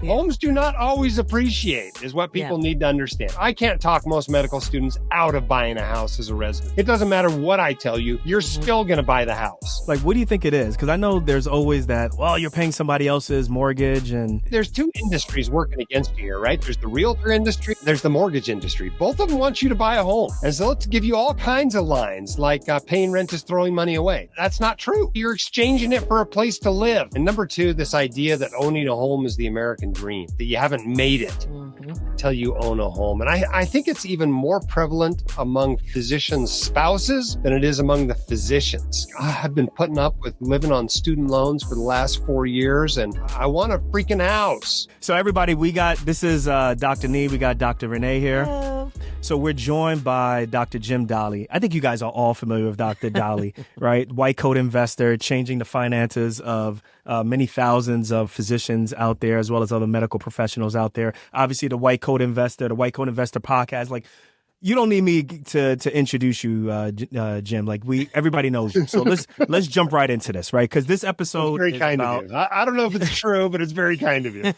Yeah. Homes do not always appreciate, is what people need to understand. I can't talk most medical students out of buying a house as a resident. It doesn't matter what I tell you, you're still going to buy the house. Like, what do you think it is? Because I know there's always that, well, you're paying somebody else's mortgage and... There's two industries working against you here, right? There's the realtor industry, there's the mortgage industry. Both of them want you to buy a home. And so let's give you all kinds of lines, like paying rent is throwing money away. That's not true. You're exchanging it for a place to live. And number two, this idea that owning a home is the American dream, that you haven't made it until you own a home. And I think it's even more prevalent among physicians' spouses than it is among the physicians. I've been putting up with living on student loans for the last 4 years, and I want a freaking house. So everybody, this is Dr. Nee, we got Dr. Renee here. Hello. So we're joined by Dr. Jim Dahle. I think you guys are all familiar with Dr. Dahle, right? White coat investor, changing the finances of many thousands of physicians out there, as well as other medical professionals out there. Obviously, the White Coat Investor podcast. Like, you don't need me to introduce you, Jim. Like, everybody knows you. So let's jump right into this, right? Because this episode is very kind of you. I don't know if it's true, but it's very kind of you.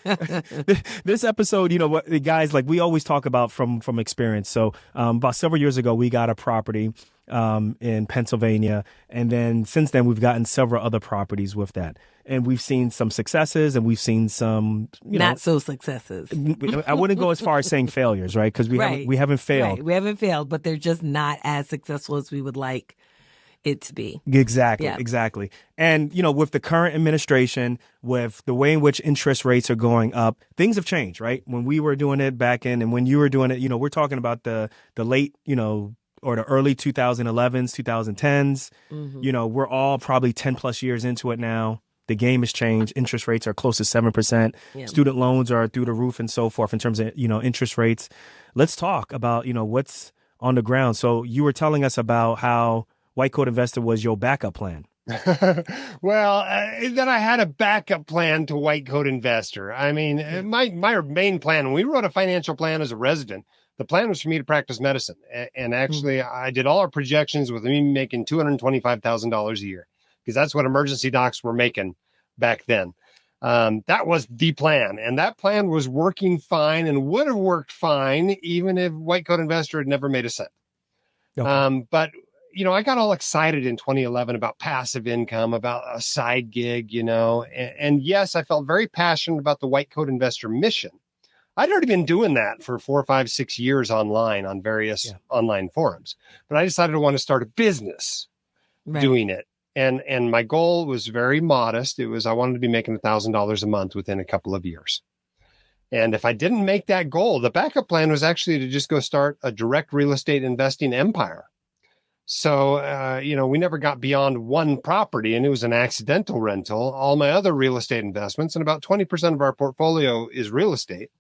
This episode, you know what, guys, like we always talk about from experience. So about several years ago, we got a property in Pennsylvania, and then since then we've gotten several other properties with that, and we've seen some successes and we've seen some not so successes. I wouldn't go as far as saying failures, right? Because we haven't failed. Right. We haven't failed, but they're just not as successful as we would like it to be. Exactly. And with the current administration, with the way in which interest rates are going up, things have changed, right? When we were doing it back in, and when you were doing it, we're talking about the late or the early 2011s, 2010s. We're all probably 10 plus years into it now. The game has changed. Interest rates are close to 7%. Yeah. Student loans are through the roof and so forth in terms of, interest rates. Let's talk about, what's on the ground. So you were telling us about how White Coat Investor was your backup plan. Well, then I had a backup plan to White Coat Investor. I mean, my main plan, when we wrote a financial plan as a resident, the plan was for me to practice medicine. And actually, I did all our projections with me making $225,000 a year, because that's what emergency docs were making back then. That was the plan. And that plan was working fine and would have worked fine even if White Coat Investor had never made a cent. Okay. But, I got all excited in 2011 about passive income, about a side gig, and yes, I felt very passionate about the White Coat Investor mission. I'd already been doing that for 4, 5, 6 years online on various online forums, but I decided I want to start a business doing it. And my goal was very modest. It was, I wanted to be making $1,000 a month within a couple of years. And if I didn't make that goal, the backup plan was actually to just go start a direct real estate investing empire. So, we never got beyond one property, and it was an accidental rental. All my other real estate investments, and about 20% of our portfolio is real estate.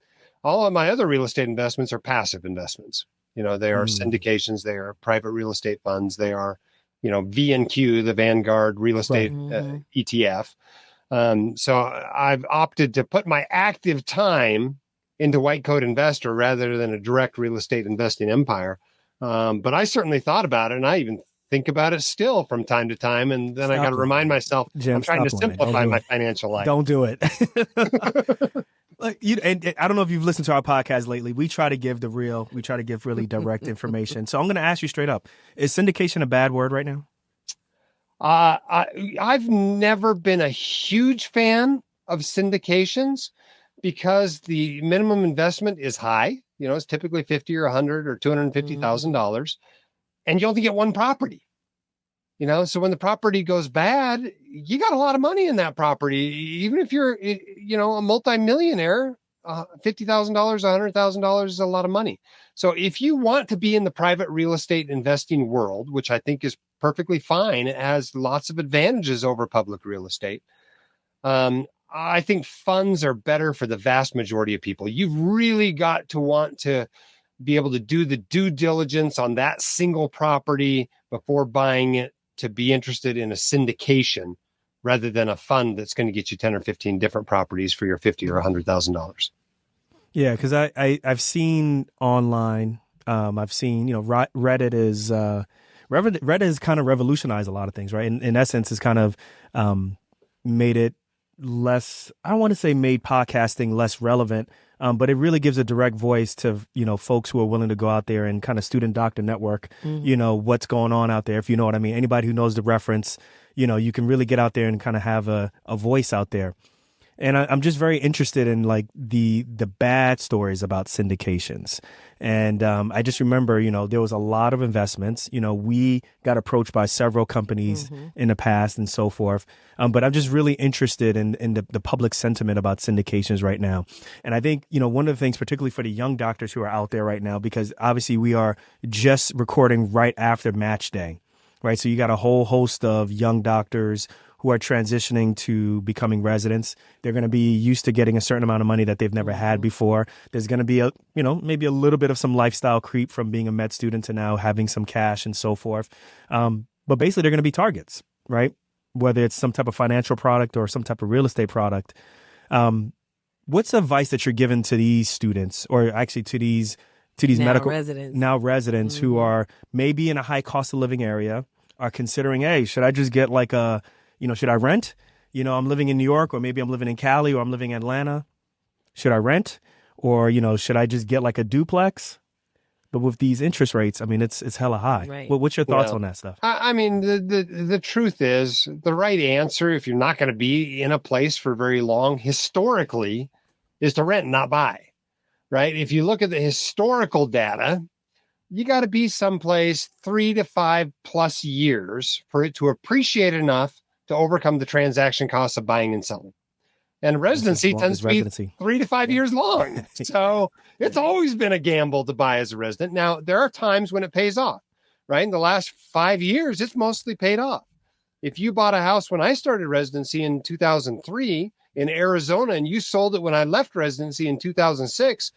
All of my other real estate investments are passive investments. They are syndications, they are private real estate funds, they are, VNQ, the Vanguard real estate ETF. So I've opted to put my active time into White Coat Investor rather than a direct real estate investing empire. But I certainly thought about it, and I even think about it still from time to time. And then I got to remind myself, Jim, I'm trying to simplify my financial life. Don't do it. And I don't know if you've listened to our podcast lately. We try to give really direct information. So I'm going to ask you straight up. Is syndication a bad word right now? I've never been a huge fan of syndications because the minimum investment is high. It's typically $50 or $100 or $250,000, and you only get one property. So when the property goes bad, you got a lot of money in that property. Even if you're, a multimillionaire, $50,000, $100,000 is a lot of money. So if you want to be in the private real estate investing world, which I think is perfectly fine, it has lots of advantages over public real estate. I think funds are better for the vast majority of people. You've really got to want to be able to do the due diligence on that single property before buying it to be interested in a syndication rather than a fund that's going to get you 10 or 15 different properties for your $50,000 or $100,000. Yeah, because I've seen online, I've seen, Reddit has kind of revolutionized a lot of things, right? In essence, it's kind of made it less, I don't want to say made podcasting less relevant, but it really gives a direct voice to, folks who are willing to go out there and kind of student doctor network, what's going on out there, if you know what I mean. Anybody who knows the reference, you can really get out there and kind of have a voice out there. And I'm just very interested in like the bad stories about syndications. And I just remember, there was a lot of investments. We got approached by several companies in the past and so forth. But I'm just really interested in the public sentiment about syndications right now. And I think, one of the things, particularly for the young doctors who are out there right now, because obviously we are just recording right after match day, right? So you got a whole host of young doctors who are transitioning to becoming residents. They're going to be used to getting a certain amount of money that they've never had before. There's going to be maybe a little bit of some lifestyle creep from being a med student to now having some cash and so forth. But basically they're going to be targets, right? Whether it's some type of financial product or some type of real estate product. What's the advice that you're giving to these students, or actually to these medical residents who are maybe in a high cost of living area, are considering, hey, should I just get like a, should I rent? I'm living in New York, or maybe I'm living in Cali, or I'm living in Atlanta. Should I rent? Or, should I just get like a duplex? But with these interest rates, I mean, it's hella high. Right. What's your thoughts on that stuff? I mean, the truth is, the right answer, if you're not going to be in a place for very long, historically, is to rent and not buy, right? If you look at the historical data, you got to be someplace 3 to 5 plus years for it to appreciate enough to overcome the transaction costs of buying and selling. And residency tends to be 3 to 5 years long. So it's always been a gamble to buy as a resident. Now, there are times when it pays off, right? In the last 5 years, it's mostly paid off. If you bought a house when I started residency in 2003 in Arizona, and you sold it when I left residency in 2006,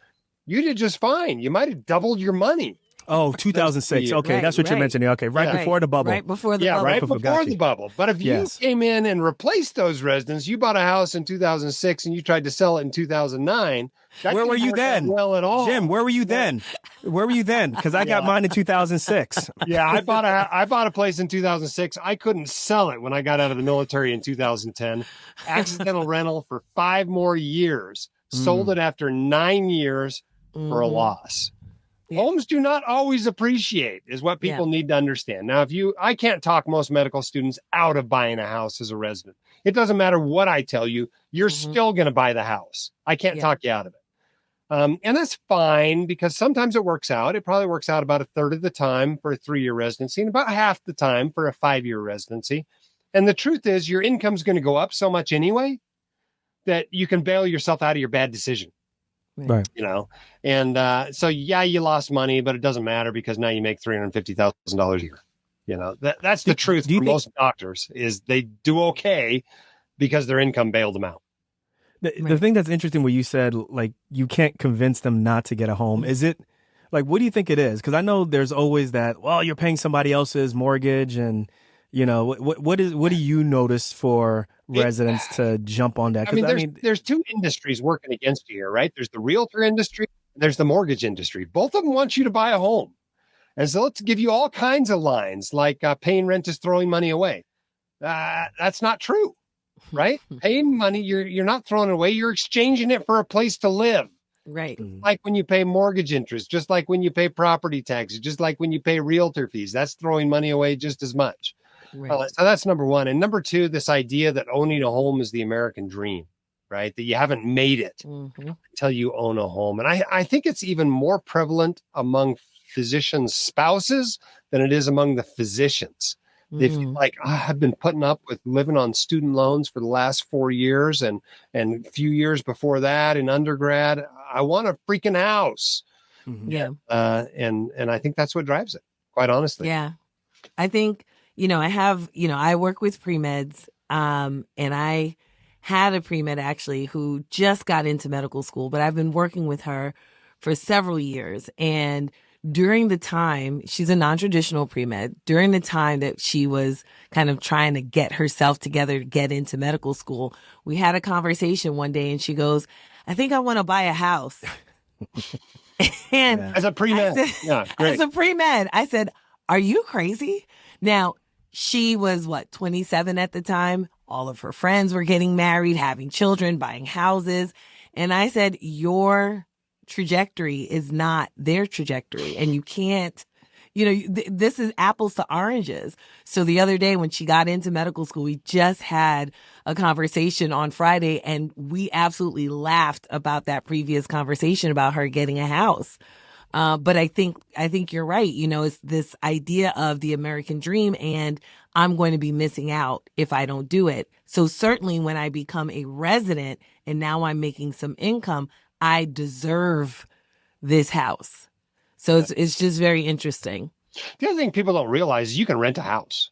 you did just fine. You might have doubled your money. Oh, 2006. Okay, that's what you're mentioning. Okay, before the bubble. Right before the bubble. Right before the bubble. But if you came in and replaced those residents, you bought a house in 2006 and you tried to sell it in 2009. Where were you then? Well, at all, Jim? Where were you then? Where were you then? Because I got mine in 2006. Yeah, I bought a place in 2006. I couldn't sell it when I got out of the military in 2010. Accidental rental for 5 more years. Sold it after 9 years for a loss. Homes do not always appreciate, is what people need to understand. Now, I can't talk most medical students out of buying a house as a resident. It doesn't matter what I tell you, you're still going to buy the house. I can't talk you out of it. And that's fine, because sometimes it works out. It probably works out about a third of the time for a 3-year residency and about half the time for a 5-year residency. And the truth is, your income's going to go up so much anyway that you can bail yourself out of your bad decision. Right. And so, you lost money, but it doesn't matter, because now you make $350,000 a year. That's the truth for most doctors, is they do okay because their income bailed them out. The thing that's interesting, what you said, like, you can't convince them not to get a home. Is it like, what do you think it is? Because I know there's always that, well, you're paying somebody else's mortgage, and what do you notice for residents to jump on that? There's 2 industries working against you here, right? There's the realtor industry, and there's the mortgage industry. Both of them want you to buy a home. And so let's give you all kinds of lines, like paying rent is throwing money away. That's not true, right? Paying money, you're not throwing it away. You're exchanging it for a place to live. Right. Like when you pay mortgage interest, just like when you pay property taxes, just like when you pay realtor fees, that's throwing money away just as much. Right. So that's number one. And number 2, this idea that owning a home is the American dream, right? That you haven't made it until you own a home. And I think it's even more prevalent among physicians' spouses than it is among the physicians. They feel like, I've been putting up with living on student loans for the last 4 years and a few years before that in undergrad. I want a freaking house. Yeah. And I think that's what drives it, quite honestly. Yeah. I think, I work with pre-meds, and I had a pre-med actually who just got into medical school, but I've been working with her for several years. And during the time, she's a non-traditional pre-med, during the time that she was kind of trying to get herself together to get into medical school, we had a conversation one day, and she goes, I think I want to buy a house. And as a pre-med, as a pre-med, I said, are you crazy? Now, she was 27 at the time, all of her friends were getting married, having children, buying houses. And I said, your trajectory is not their trajectory. And you can't, this is apples to oranges. So the other day when she got into medical school, we just had a conversation on Friday, and we absolutely laughed about that previous conversation about her getting a house. But I think you're right. It's this idea of the American dream, and I'm going to be missing out if I don't do it. So certainly when I become a resident and now I'm making some income, I deserve this house. So it's just very interesting. The other thing people don't realize is you can rent a house,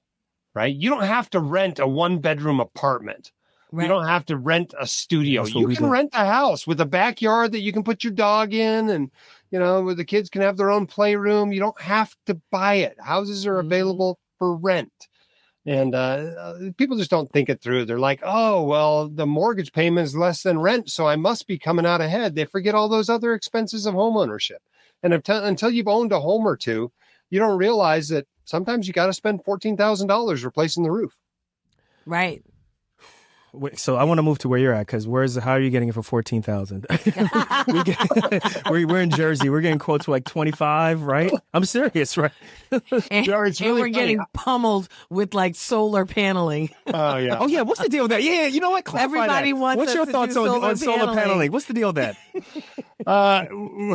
right? You don't have to rent a 1-bedroom apartment. Right. You don't have to rent a studio. You can rent a house with a backyard that you can put your dog in, and, where the kids can have their own playroom. You don't have to buy it. Houses are available for rent. And people just don't think it through. They're like, oh, well, the mortgage payment is less than rent, so I must be coming out ahead. They forget all those other expenses of home ownership. And until you've owned a home or two, you don't realize that sometimes you got to spend $14,000 replacing the roof. Right. So I want to move to where you're at, because how are you getting it for $14,000? We're in Jersey. We're getting quotes for like 25, right? I'm serious, right? And we're getting pummeled with like solar paneling. Oh yeah. Oh yeah. What's the deal with that? Yeah. You know what? Clarify Everybody that. wants. What's your thoughts on solar paneling? What's the deal with that?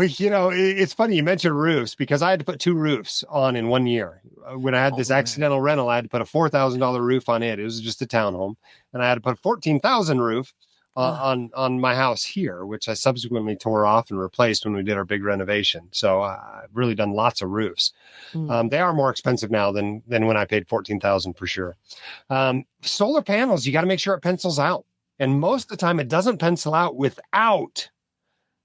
It's funny you mentioned roofs, because I had to put 2 roofs on in 1 year. When I had this accidental rental, I had to put a $4,000 roof on it. It was just a townhome, and I had to put a $14,000 roof on my house here, which I subsequently tore off and replaced when we did our big renovation. So I've really done lots of roofs. They are more expensive now than when I paid $14,000 for sure. Solar panels, you got to make sure it pencils out, and most of the time it doesn't pencil out without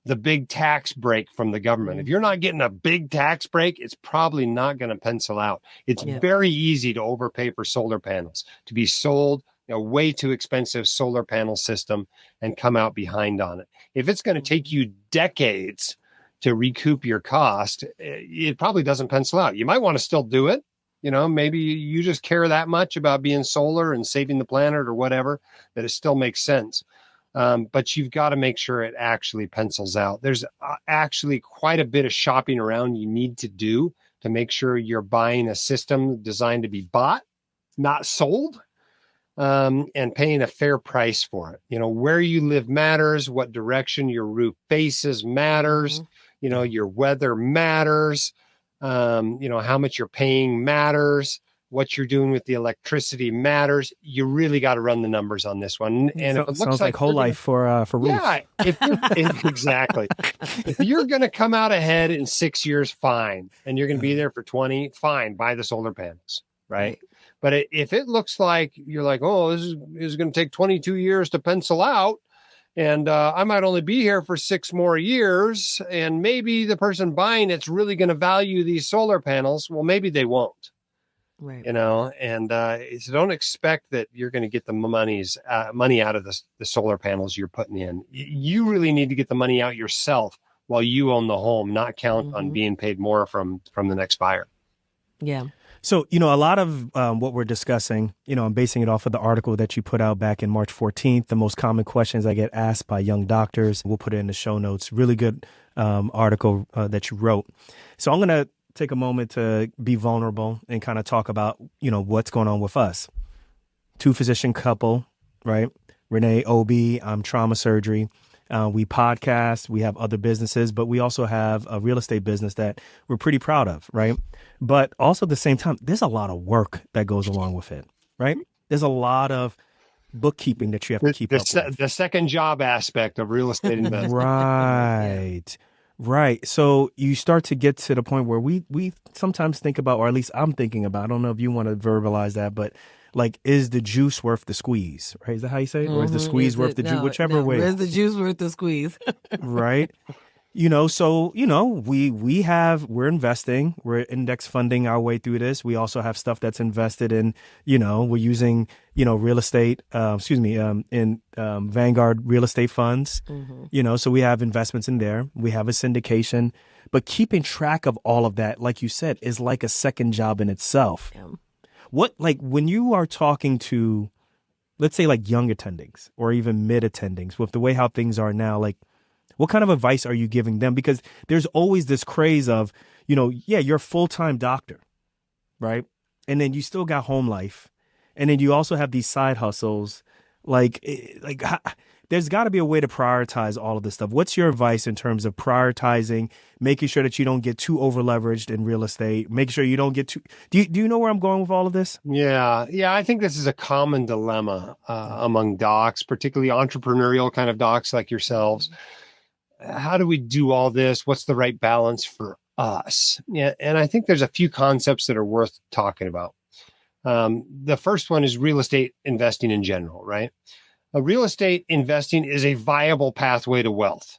the big tax break from the government. If you're not getting a big tax break, it's probably not going to pencil out. It's very easy to overpay for solar panels, to be sold a way too expensive solar panel system and come out behind on it. If it's going to take you decades to recoup your cost, it probably doesn't pencil out. You might want to still do it. Maybe you just care that much about being solar and saving the planet or whatever, that it still makes sense. But you've got to make sure it actually pencils out. There's actually quite a bit of shopping around you need to do to make sure you're buying a system designed to be bought, not sold, and paying a fair price for it. Where you live matters, what direction your roof faces matters, your weather matters, how much you're paying matters. What you're doing with the electricity matters. You really got to run the numbers on this one. And so, if it looks sounds like whole life for roofs. Yeah, exactly. If you're going to come out ahead in 6 years, fine. And you're going to be there for 20, fine. Buy the solar panels, right? But if it looks like you're like, oh, this is going to take 22 years to pencil out, and I might only be here for 6 more years, and maybe the person buying it's really going to value these solar panels. Well, maybe they won't. Right. And so don't expect that you're going to get the money out of the solar panels you're putting in. You really need to get the money out yourself while you own the home, not count on being paid more from the next buyer. Yeah. So, a lot of what we're discussing, I'm basing it off of the article that you put out back in March 14th. The most common questions I get asked by young doctors. We'll put it in the show notes. Really good article that you wrote. So I'm going to take a moment to be vulnerable and kind of talk about, what's going on with us. 2-physician couple, right? Renee, OB, I'm trauma surgery. We podcast, we have other businesses, but we also have a real estate business that we're pretty proud of, right? But also at the same time, there's a lot of work that goes along with it, right? There's a lot of bookkeeping that you have to keep up with. The second job aspect of real estate investment. Right. Right. So you start to get to the point where we sometimes think about, or at least I'm thinking about, I don't know if you want to verbalize that, but like, is the juice worth the squeeze? Right? Is that how you say it? Or is the squeeze worth the juice? Whichever way. Is the juice worth the squeeze? Right. So, we're investing, we're index funding our way through this. We also have stuff that's invested in, we're using, real estate, in Vanguard real estate funds, so we have investments in there. We have a syndication, but keeping track of all of that, like you said, is like a second job in itself. Yeah. When you are talking to let's say like young attendings or even mid attendings with the way how things are now, like what kind of advice are you giving them? Because there's always this craze of, yeah, you're a full-time doctor, right? And then you still got home life. And then you also have these side hustles. There's got to be a way to prioritize all of this stuff. What's your advice in terms of prioritizing, making sure that you don't get too over leveraged in real estate, making sure you don't get too, do you know where I'm going with all of this? Yeah. I think this is a common dilemma among docs, particularly entrepreneurial kind of docs like yourselves. How do we do all this? What's the right balance for us? Yeah. And I think there's a few concepts that are worth talking about. The first one is real estate investing in general, right? Real estate investing is a viable pathway to wealth.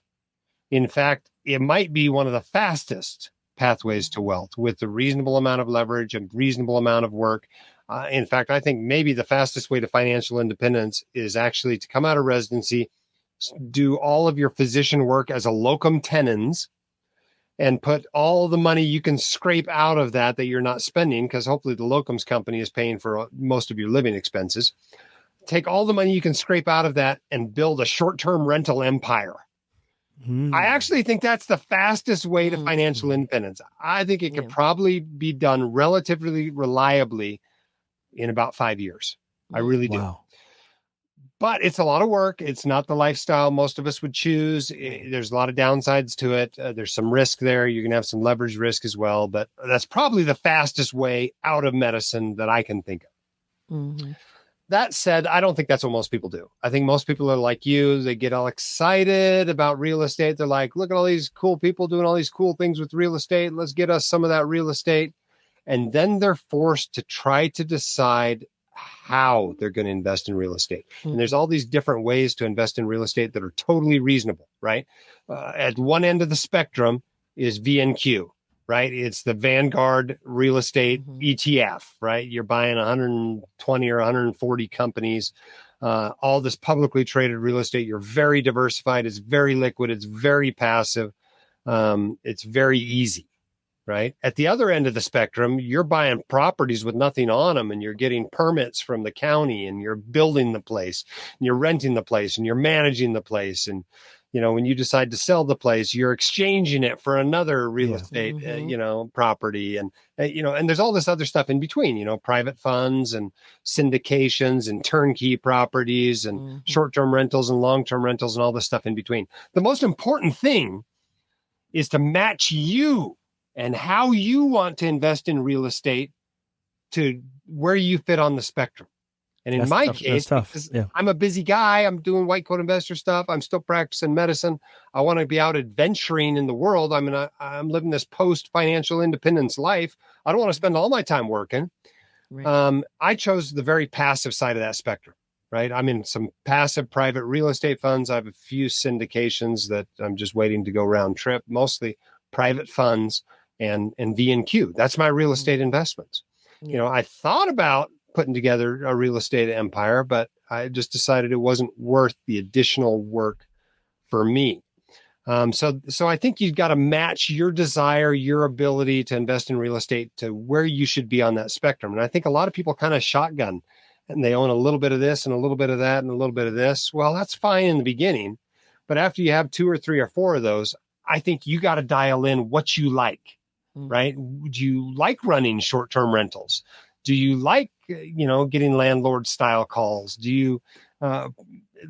In fact, it might be one of the fastest pathways to wealth with a reasonable amount of leverage and reasonable amount of work. In fact, I think maybe the fastest way to financial independence is actually to come out of residency, do all of your physician work as a locum tenens, and put all the money you can scrape out of that you're not spending, because hopefully the locums company is paying for most of your living expenses. Take all the money you can scrape out of that and build a short-term rental empire. I actually think that's the fastest way to financial independence. I think it could probably be done relatively reliably in about 5 years. I really do. Wow. But it's a lot of work. It's not the lifestyle most of us would choose. There's a lot of downsides to it. There's some risk there. You're going to have some leverage risk as well. But that's probably the fastest way out of medicine that I can think of. Mm-hmm. That said, I don't think that's what most people do. I think most people are like you. They get all excited about real estate. They're like, look at all these cool people doing all these cool things with real estate. Let's get us some of that real estate. And then they're forced to try to decide how they're going to invest in real estate. And there's all these different ways to invest in real estate that are totally reasonable, right? At one end of the spectrum is VNQ, right? It's the Vanguard real estate ETF, right? You're buying 120 or 140 companies, all this publicly traded real estate. You're very diversified. It's very liquid. It's very passive. It's very easy. Right. At the other end of the spectrum, you're buying properties with nothing on them, and you're getting permits from the county, and you're building the place, and you're renting the place, and you're managing the place. And, when you decide to sell the place, you're exchanging it for another real estate, property. And, and there's all this other stuff in between, private funds and syndications and turnkey properties and short-term rentals and long-term rentals and all this stuff in between. The most important thing is to match you and how you want to invest in real estate to where you fit on the spectrum. And in my case, because I'm a busy guy, I'm doing white coat investor stuff. I'm still practicing medicine. I want to be out adventuring in the world. I'm living this post financial independence life. I don't want to spend all my time working. Right. I chose the very passive side of that spectrum, right? I'm in some passive private real estate funds. I have a few syndications that I'm just waiting to go round trip, mostly private funds and V&Q. That's my real estate investments. I thought about putting together a real estate empire, but I just decided it wasn't worth the additional work for me. So I think you've got to match your desire, your ability to invest in real estate to where you should be on that spectrum. And I think a lot of people kind of shotgun, and they own a little bit of this and a little bit of that and a little bit of this. Well, that's fine in the beginning, but after you have 2 or 3 or 4 of those, I think you got to dial in what you like. Right? Do you like running short-term rentals? Do you like, getting landlord style calls? Do you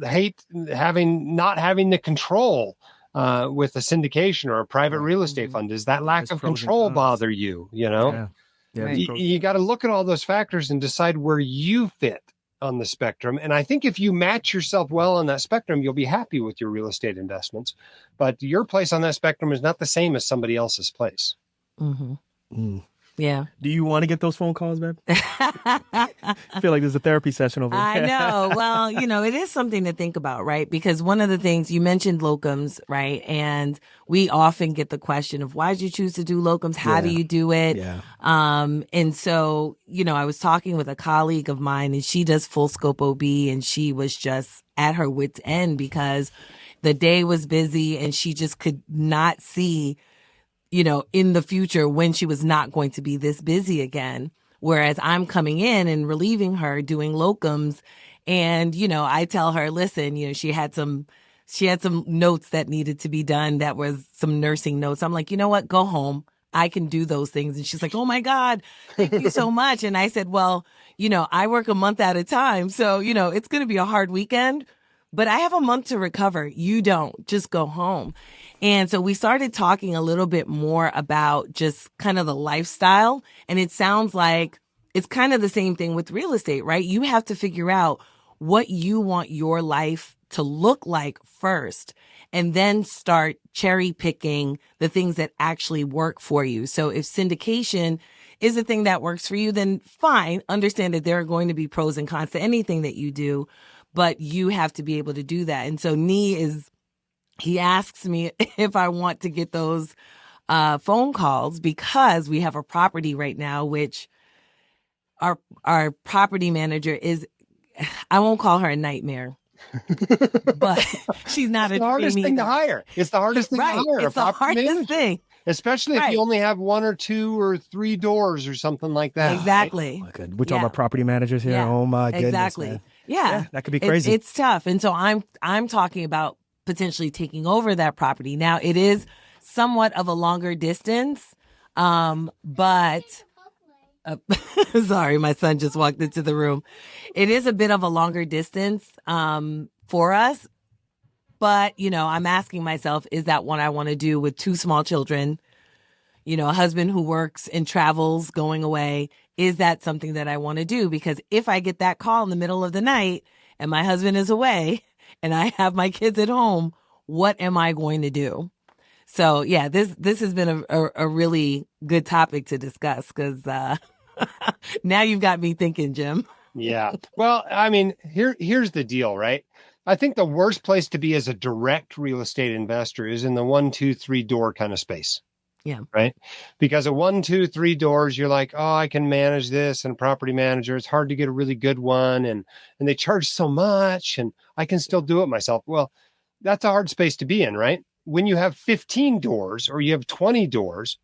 hate not having the control with a syndication or a private real estate fund? Does that lack of control bother you? Yeah. Right. You got to look at all those factors and decide where you fit on the spectrum. And I think if you match yourself well on that spectrum, you'll be happy with your real estate investments. But your place on that spectrum is not the same as somebody else's place. Yeah. Do you want to get those phone calls, man? I feel like there's a therapy session over here. I know. Well, it is something to think about, right? Because one of the things you mentioned locums, right? And we often get the question of why did you choose to do locums? How do you do it? Yeah. And so, I was talking with a colleague of mine, and she does full scope OB, and she was just at her wit's end because the day was busy and she just could not see in the future when she was not going to be this busy again. Whereas I'm coming in and relieving her doing locums, And, I tell her, listen, she had some notes that needed to be done. That was some nursing notes. I'm like, you know what? Go home. I can do those things. And she's like, oh my God, thank you so much. And I said, well, I work a month at a time. So, it's going to be a hard weekend, but I have a month to recover. You don't. Just go home. And so we started talking a little bit more about just kind of the lifestyle. And it sounds like it's kind of the same thing with real estate, right? You have to figure out what you want your life to look like first, and then start cherry picking the things that actually work for you. So if syndication is a thing that works for you, then fine. Understand that there are going to be pros and cons to anything that you do, but you have to be able to do that. And so he asks me if I want to get those phone calls, because we have a property right now, which our property manager is, I won't call her a nightmare, but she's not it's the hardest thing to hire. It's the hardest thing to hire. It's the hardest thing. Especially if you only have 1 or 2 or 3 doors or something like that. Exactly. Right? We're talking about property managers here. Yeah. Oh my goodness. Exactly. Man. Yeah. That could be crazy. It's tough. And so I'm talking about potentially taking over that property. Now it is somewhat of a longer distance, but sorry, my son just walked into the room. It is a bit of a longer distance for us. But, I'm asking myself, is that what I want to do with 2 small children? A husband who works and travels, going away. Is that something that I want to do? Because if I get that call in the middle of the night and my husband is away and I have my kids at home, what am I going to do? So, yeah, this has been a really good topic to discuss, because now you've got me thinking, Jim. Yeah. Well, I mean, here's the deal, right? I think the worst place to be as a direct real estate investor is in the 1, 2, 3 door kind of space. Yeah. Right. Because at 1, 2, 3 doors, you're like, oh, I can manage this. And property manager, it's hard to get a really good one. And they charge so much, and I can still do it myself. Well, that's a hard space to be in, right? When you have 15 doors or you have 20 doors,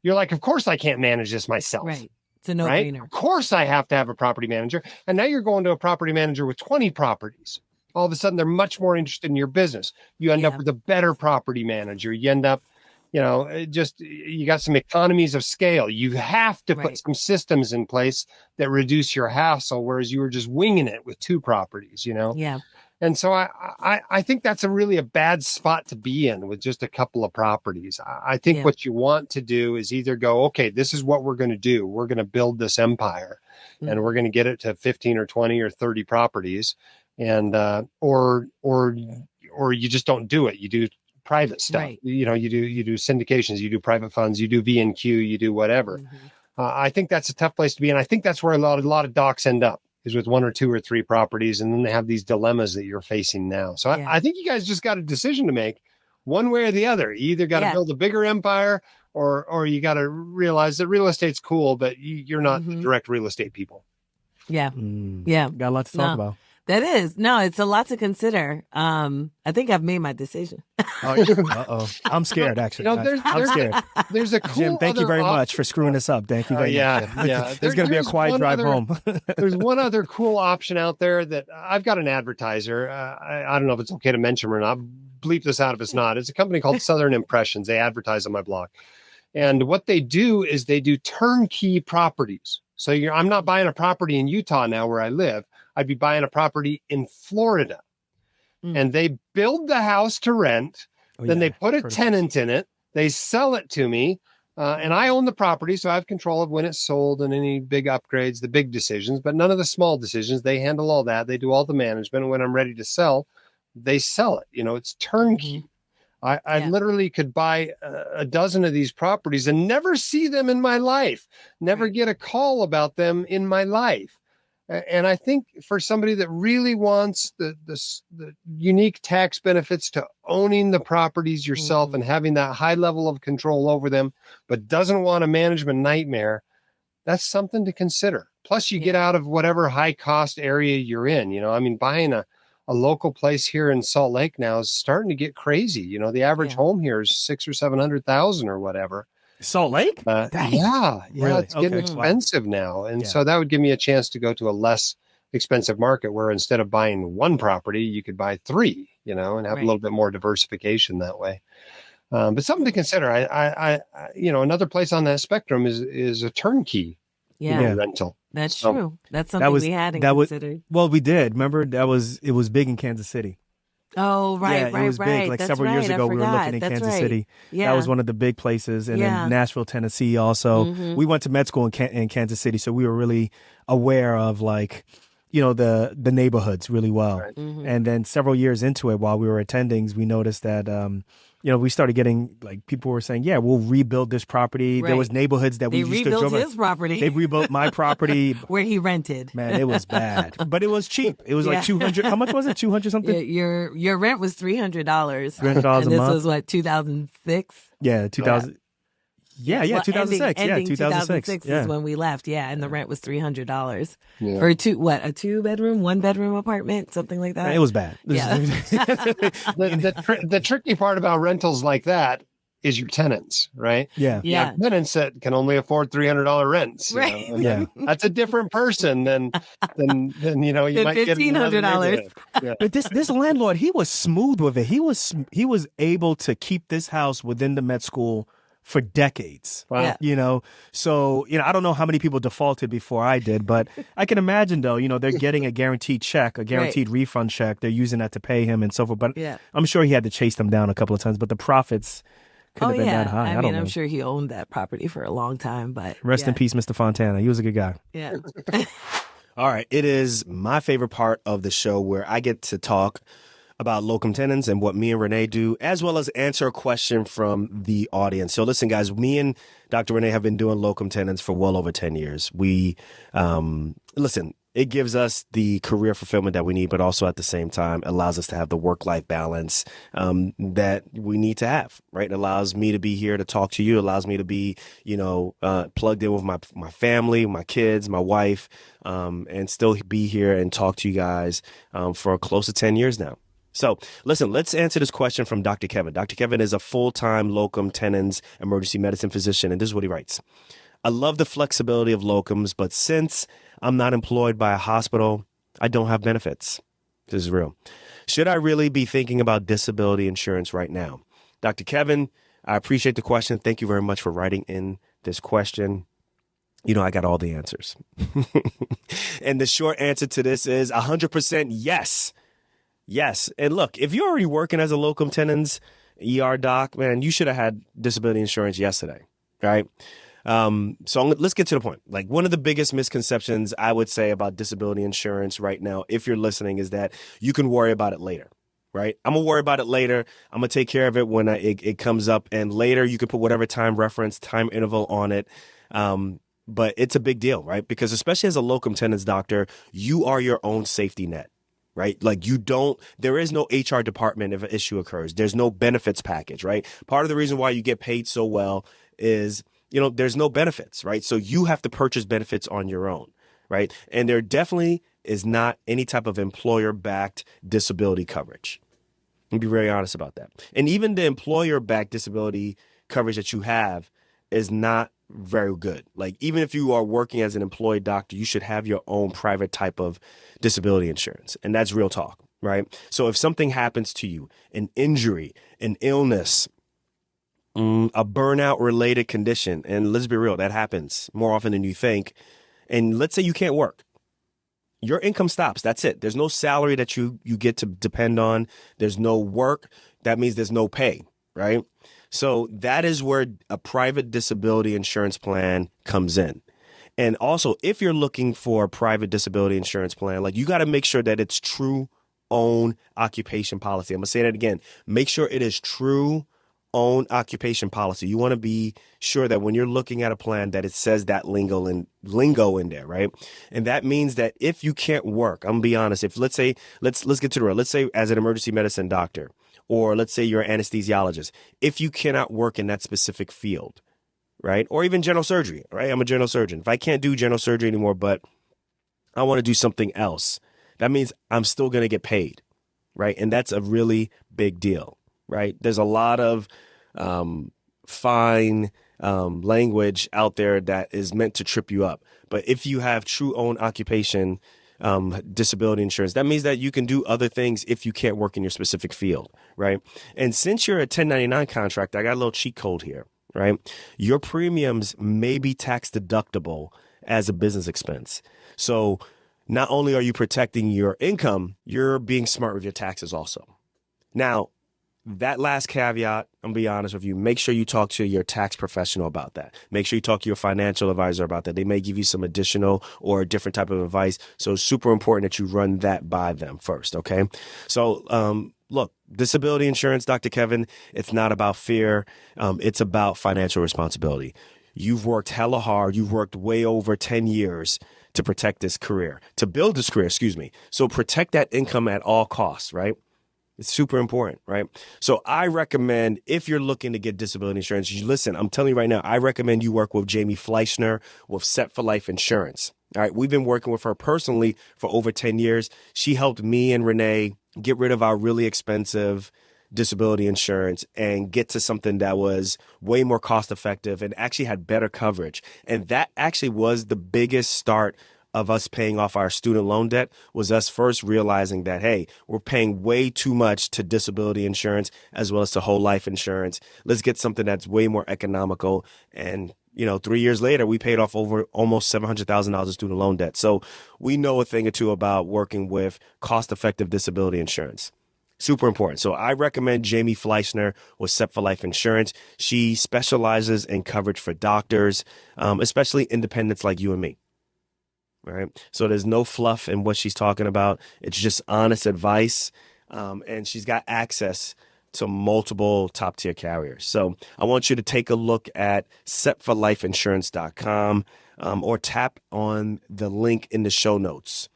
you're like, of course I can't manage this myself. Right. It's a no-brainer. Right? Of course I have to have a property manager. And now you're going to a property manager with 20 properties. All of a sudden, they're much more interested in your business. You end up with a better property manager. You end up, you got some economies of scale. You have to put some systems in place that reduce your hassle, whereas you were just winging it with 2 properties, Yeah. And so I think that's a bad spot to be in with just a couple of properties. I think what you want to do is either go, okay, this is what we're going to do. We're going to build this empire, and we're going to get it to 15 or 20 or 30 properties. And or you just don't do it. You do private stuff. Right. You do syndications, you do private funds, you do V&Q, you do whatever. I think that's a tough place to be, and I think that's where a lot of docs end up, is with 1 or 2 or 3 properties, and then they have these dilemmas that you're facing now. So I think you guys just got a decision to make, one way or the other. You either got to build a bigger empire, or you got to realize that real estate's cool, but you're not the direct real estate people. Yeah. Yeah. Got a lot to talk about. That is. No, it's a lot to consider. I think I've made my decision. Uh-oh. I'm scared, actually. I'm scared. There's a cool Jim, thank you very much for screwing this up. Thank you very much. Yeah. There's going to be a quiet drive home. There's one other cool option out there that I've got an advertiser. I don't know if it's okay to mention or not. Bleep this out if it's not. It's a company called Southern Impressions. They advertise on my blog. And what they do is they do turnkey properties. So I'm not buying a property in Utah now where I live. I'd be buying a property in Florida. And they build the house to rent. Then they put a tenant in it. They sell it to me. And I own the property, so I have control of when it's sold and any big upgrades, the big decisions, but none of the small decisions. They handle all that. They do all the management. And when I'm ready to sell, they sell it. It's turnkey. I literally could buy a dozen of these properties and never see them in my life, never get a call about them in my life. And I think for somebody that really wants the unique tax benefits to owning the properties yourself and having that high level of control over them, but doesn't want a management nightmare, that's something to consider. Plus, you get out of whatever high cost area you're in. Buying a local place here in Salt Lake now is starting to get crazy. The average home here is 600,000 or 700,000 or whatever. Salt Lake? Really? It's getting expensive now. And so that would give me a chance to go to a less expensive market where instead of buying one property, you could buy three, and have a little bit more diversification that way. But something to consider. Another place on that spectrum is a turnkey, rental. That's true. That's something we hadn't considered. Well, we did. Remember, it was big in Kansas City. Oh, right, it was big. Like several years ago, we were looking in Kansas City. Yeah. That was one of the big places. And in Nashville, Tennessee also. Mm-hmm. We went to med school in Kansas City, so we were really aware of the neighborhoods really well. Right. Mm-hmm. And then several years into it, while we were attending, we noticed that we started getting people were saying, yeah, we'll rebuild this property. Right. There was neighborhoods that we used to rebuilt his property. They rebuilt my property where he rented. Man, it was bad, but it was cheap. It was like 200. How much was it? 200 something. Your rent was $300. $300 a month. This was what, 2006? Yeah, 2000. Yeah, 2006. Ending 2006 is when we left. Yeah, and the rent was $300 for a 2-bedroom, 1-bedroom apartment, something like that. It was bad. Yeah. The tricky part about rentals like that is your tenants, right? Yeah. You have tenants that can only afford $300 rents. Right. That's a different person than you might get $1,500. Yeah. But this landlord, he was smooth with it. He was able to keep this house within the med school for decades. Wow. So, I don't know how many people defaulted before I did, but I can imagine though, they're getting a guaranteed check, a guaranteed refund check. They're using that to pay him and so forth. But I'm sure he had to chase them down a couple of times, but the profits could have been that high. I'm sure he owned that property for a long time, but rest in peace, Mr. Fontana. He was a good guy. Yeah. All right. It is my favorite part of the show where I get to talk about locum tenens and what me and Renee do, as well as answer a question from the audience. So listen, guys, me and Dr. Renee have been doing locum tenens for well over 10 years. We, it gives us the career fulfillment that we need, but also at the same time allows us to have the work-life balance that we need to have, right? It allows me to be here to talk to you. It allows me to be, plugged in with my family, my kids, my wife, and still be here and talk to you guys for close to 10 years now. So listen, let's answer this question from Dr. Kevin. Dr. Kevin is a full-time locum tenens emergency medicine physician, and this is what he writes. I love the flexibility of locums, but since I'm not employed by a hospital, I don't have benefits. This is real. Should I really be thinking about disability insurance right now? Dr. Kevin, I appreciate the question. Thank you very much for writing in this question. I got all the answers. And the short answer to this is 100% yes. Yes. And look, if you're already working as a locum tenens ER doc, man, you should have had disability insurance yesterday, right? So let's get to the point. Like, one of the biggest misconceptions I would say about disability insurance right now, if you're listening, is that you can worry about it later, right? I'm going to worry about it later. I'm going to take care of it when it comes up. And later you can put whatever time interval on it. But it's a big deal, right? Because especially as a locum tenens doctor, you are your own safety net. Right? Like, there is no HR department if an issue occurs. There's no benefits package, right? Part of the reason why you get paid so well is, there's no benefits, right? So you have to purchase benefits on your own, right? And there definitely is not any type of employer-backed disability coverage. I'll be very honest about that. And even the employer-backed disability coverage that you have is not very good. Like, even if you are working as an employed doctor, you should have your own private type of disability insurance. And that's real talk, right? So if something happens to you, an injury, an illness, a burnout related condition, and let's be real, that happens more often than you think. And let's say you can't work. Your income stops. That's it. There's no salary that you get to depend on. There's no work. That means there's no pay, right? So that is where a private disability insurance plan comes in. And also, if you're looking for a private disability insurance plan, like, you got to make sure that it's true own occupation policy. I'm going to say that again. Make sure it is true own occupation policy. You want to be sure that when you're looking at a plan that it says that lingo in there, right? And that means that if you can't work, I'm going to be honest, if let's get to the real. Let's say as an emergency medicine doctor, or let's say you're an anesthesiologist, if you cannot work in that specific field, right? Or even general surgery, right? I'm a general surgeon. If I can't do general surgery anymore, but I want to do something else, that means I'm still going to get paid, right? And that's a really big deal, right? There's a lot of fine language out there that is meant to trip you up. But if you have true own occupation, disability insurance. That means that you can do other things if you can't work in your specific field, right? And since you're a 1099 contractor, I got a little cheat code here, right? Your premiums may be tax deductible as a business expense. So not only are you protecting your income, you're being smart with your taxes also. Now, that last caveat, I'm gonna be honest with you, make sure you talk to your tax professional about that. Make sure you talk to your financial advisor about that. They may give you some additional or a different type of advice. So it's super important that you run that by them first, okay? So, look, disability insurance, Dr. Kevin, it's not about fear. It's about financial responsibility. You've worked hella hard. You've worked way over 10 years to protect this career, to build this career, excuse me. So protect that income at all costs, right? It's super important, right? So I recommend, if you're looking to get disability insurance, listen, I'm telling you right now, I recommend you work with Jamie Fleischner with Set for Life Insurance. All right. We've been working with her personally for over 10 years. She helped me and Renee get rid of our really expensive disability insurance and get to something that was way more cost effective and actually had better coverage. And that actually was the biggest start of us paying off our student loan debt, was us first realizing that, hey, we're paying way too much to disability insurance as well as to whole life insurance. Let's get something that's way more economical. And, 3 years later, we paid off over almost $700,000 of student loan debt. So we know a thing or two about working with cost-effective disability insurance. Super important. So I recommend Jamie Fleischner with Set for Life Insurance. She specializes in coverage for doctors, especially independents like you and me. All right. So there's no fluff in what she's talking about. It's just honest advice. And she's got access to multiple top tier carriers. So I want you to take a look at setforlifeinsurance.com or tap on the link in the show notes.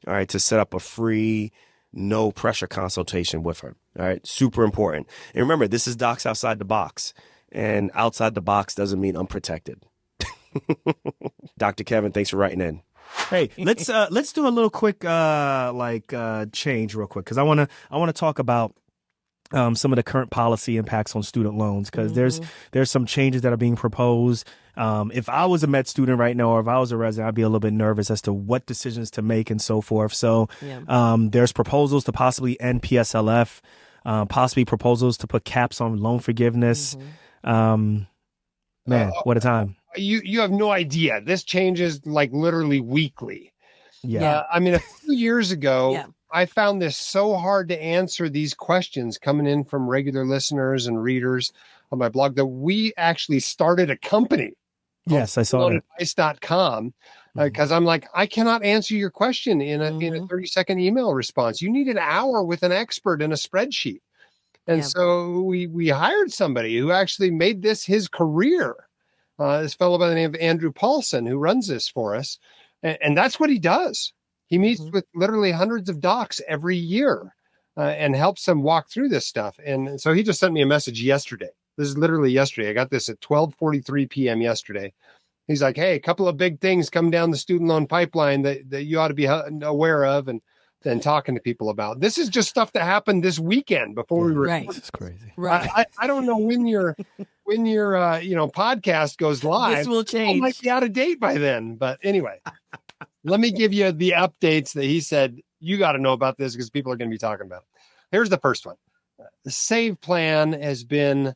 All right. To set up a free, no pressure consultation with her. All right. Super important. And remember, this is Docs Outside the Box, and outside the box doesn't mean unprotected. Dr. Kevin, thanks for writing in. Hey, let's do a little quick change real quick, because I want to talk about some of the current policy impacts on student loans, because there's some changes that are being proposed. If I was a med student right now, or if I was a resident, I'd be a little bit nervous as to what decisions to make and so forth. So there's proposals to possibly end PSLF, possibly proposals to put caps on loan forgiveness. Man, what a time. You have no idea. This changes like literally weekly. Yeah. A few years ago, I found this so hard to answer these questions coming in from regular listeners and readers on my blog that we actually started a company. Yes, I saw that. Advice.com, because I'm like, I cannot answer your question in a 30-second email response. You need an hour with an expert in a spreadsheet. And so we hired somebody who actually made this his career. This fellow by the name of Andrew Paulson, who runs this for us. And that's what he does. He meets with literally hundreds of docs every year and helps them walk through this stuff. And so he just sent me a message yesterday. This is literally yesterday. I got this at 12:43 p.m. yesterday. He's like, hey, a couple of big things come down the student loan pipeline that you ought to be aware of and then talking to people about. This is just stuff that happened this weekend before we were. Right. It's crazy. Right. I don't know when your podcast goes live. This will change. It might be out of date by then. But anyway, let me give you the updates that he said you got to know about this, because people are going to be talking about it. Here's the first one. The SAVE plan has been,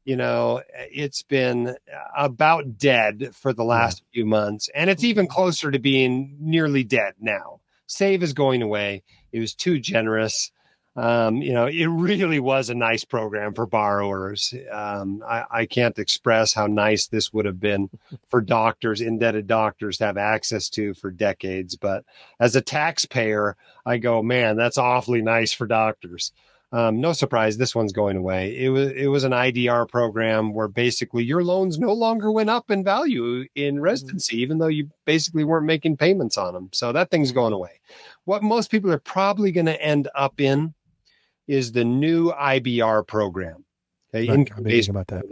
it's been about dead for the last few months, and it's even closer to being nearly dead now. SAVE is going away. It was too generous. It really was a nice program for borrowers. I can't express how nice this would have been for doctors, indebted doctors, to have access to for decades. But as a taxpayer, I go, man, that's awfully nice for doctors. No surprise, this one's going away. It was an IDR program where basically your loans no longer went up in value in residency, even though you basically weren't making payments on them. So that thing's going away. What most people are probably going to end up in is the new IBR program. Okay, income-based about that.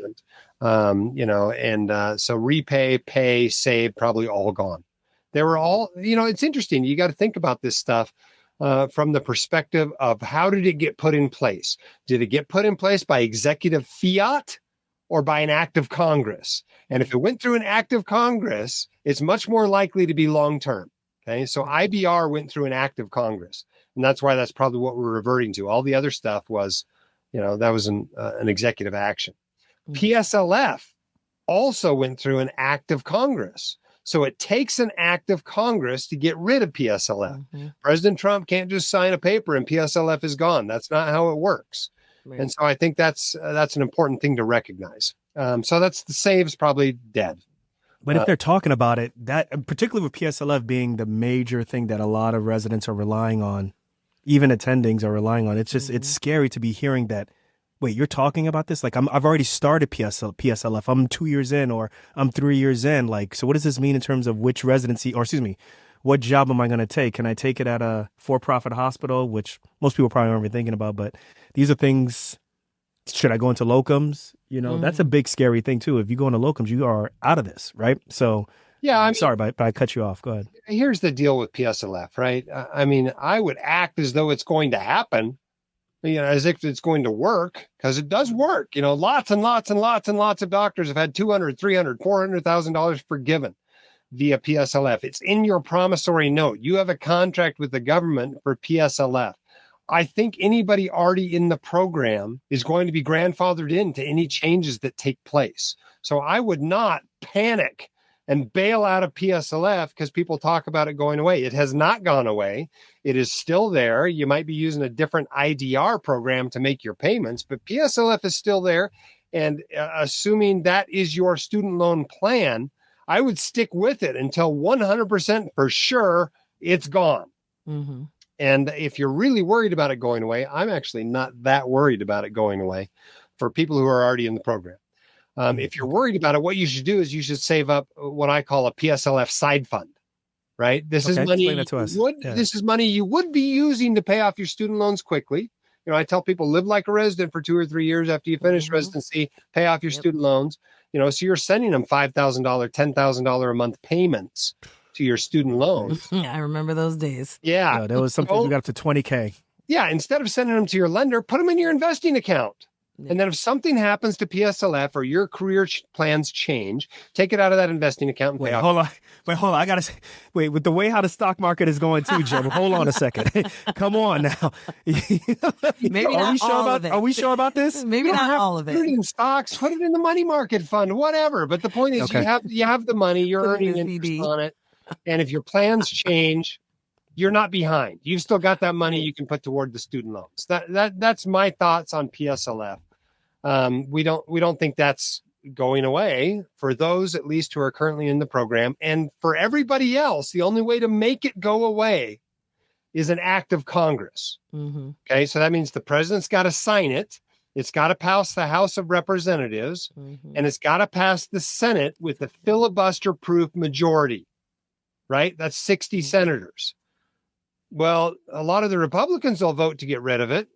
So repay, pay, save, probably all gone. They were all, it's interesting. You got to think about this stuff from the perspective of how did it get put in place? Did it get put in place by executive fiat or by an act of Congress? And if it went through an act of Congress, it's much more likely to be long-term. Okay. So IBR went through an act of Congress, and that's why that's probably what we're reverting to. All the other stuff was, that was an executive action. PSLF also went through an act of Congress. So it takes an act of Congress to get rid of PSLF. President Trump can't just sign a paper and PSLF is gone. That's not how it works. Right. And so I think that's an important thing to recognize. So that's the save's probably dead. But if they're talking about it, that particularly with PSLF being the major thing that a lot of residents are relying on, even attendings are relying on, it's just it's scary to be hearing that. Wait, you're talking about this? Like I've already started PSLF. I'm 2 years in, or I'm 3 years in. Like, so what does this mean in terms of which residency, or excuse me, what job am I going to take? Can I take it at a for-profit hospital, which most people probably aren't even thinking about? But these are things. Should I go into locums? That's a big scary thing too. If you go into locums, you are out of this, right? So yeah, I'm sorry, but I cut you off. Go ahead. Here's the deal with PSLF, right? I mean, I would act as though it's going to happen. As if it's going to work, because it does work. Lots and lots and lots and lots of doctors have had $200,000, $300,000, $400,000 forgiven via PSLF. It's in your promissory note. You have a contract with the government for PSLF. I think anybody already in the program is going to be grandfathered into any changes that take place. So I would not panic and bail out of PSLF because people talk about it going away. It has not gone away. It is still there. You might be using a different IDR program to make your payments, but PSLF is still there. And assuming that is your student loan plan, I would stick with it until 100% for sure it's gone. Mm-hmm. And if you're really worried about it going away, I'm actually not that worried about it going away for people who are already in the program. If you're worried about it, what you should do is you should save up what I call a PSLF side fund, right? This is money This is money you would be using to pay off your student loans quickly. I tell people live like a resident for 2 or 3 years after you finish residency, pay off your student loans. So you're sending them $5,000, $10,000 a month payments to your student loans. I remember those days. Yeah. There was something we got up to $20K. Yeah. Instead of sending them to your lender, put them in your investing account. And then if something happens to PSLF or your career plans change, take it out of that investing account and pay off. Hold on. I got to say, with the way how the stock market is going too, Jim, hold on a second. Come on now. Maybe not all of it. Are we sure about this? Maybe not all of it. Put it in stocks, put it in the money market fund, whatever. But the point is you have the money, you're earning interest on it. And if your plans change, you're not behind. You've still got that money you can put toward the student loans. That's my thoughts on PSLF. We don't think that's going away for those at least who are currently in the program. And for everybody else, the only way to make it go away is an act of Congress. Mm-hmm. Okay. So that means the president's got to sign it. It's got to pass the House of Representatives and it's got to pass the Senate with a filibuster proof majority, right? That's 60 senators. Well, a lot of the Republicans will vote to get rid of it.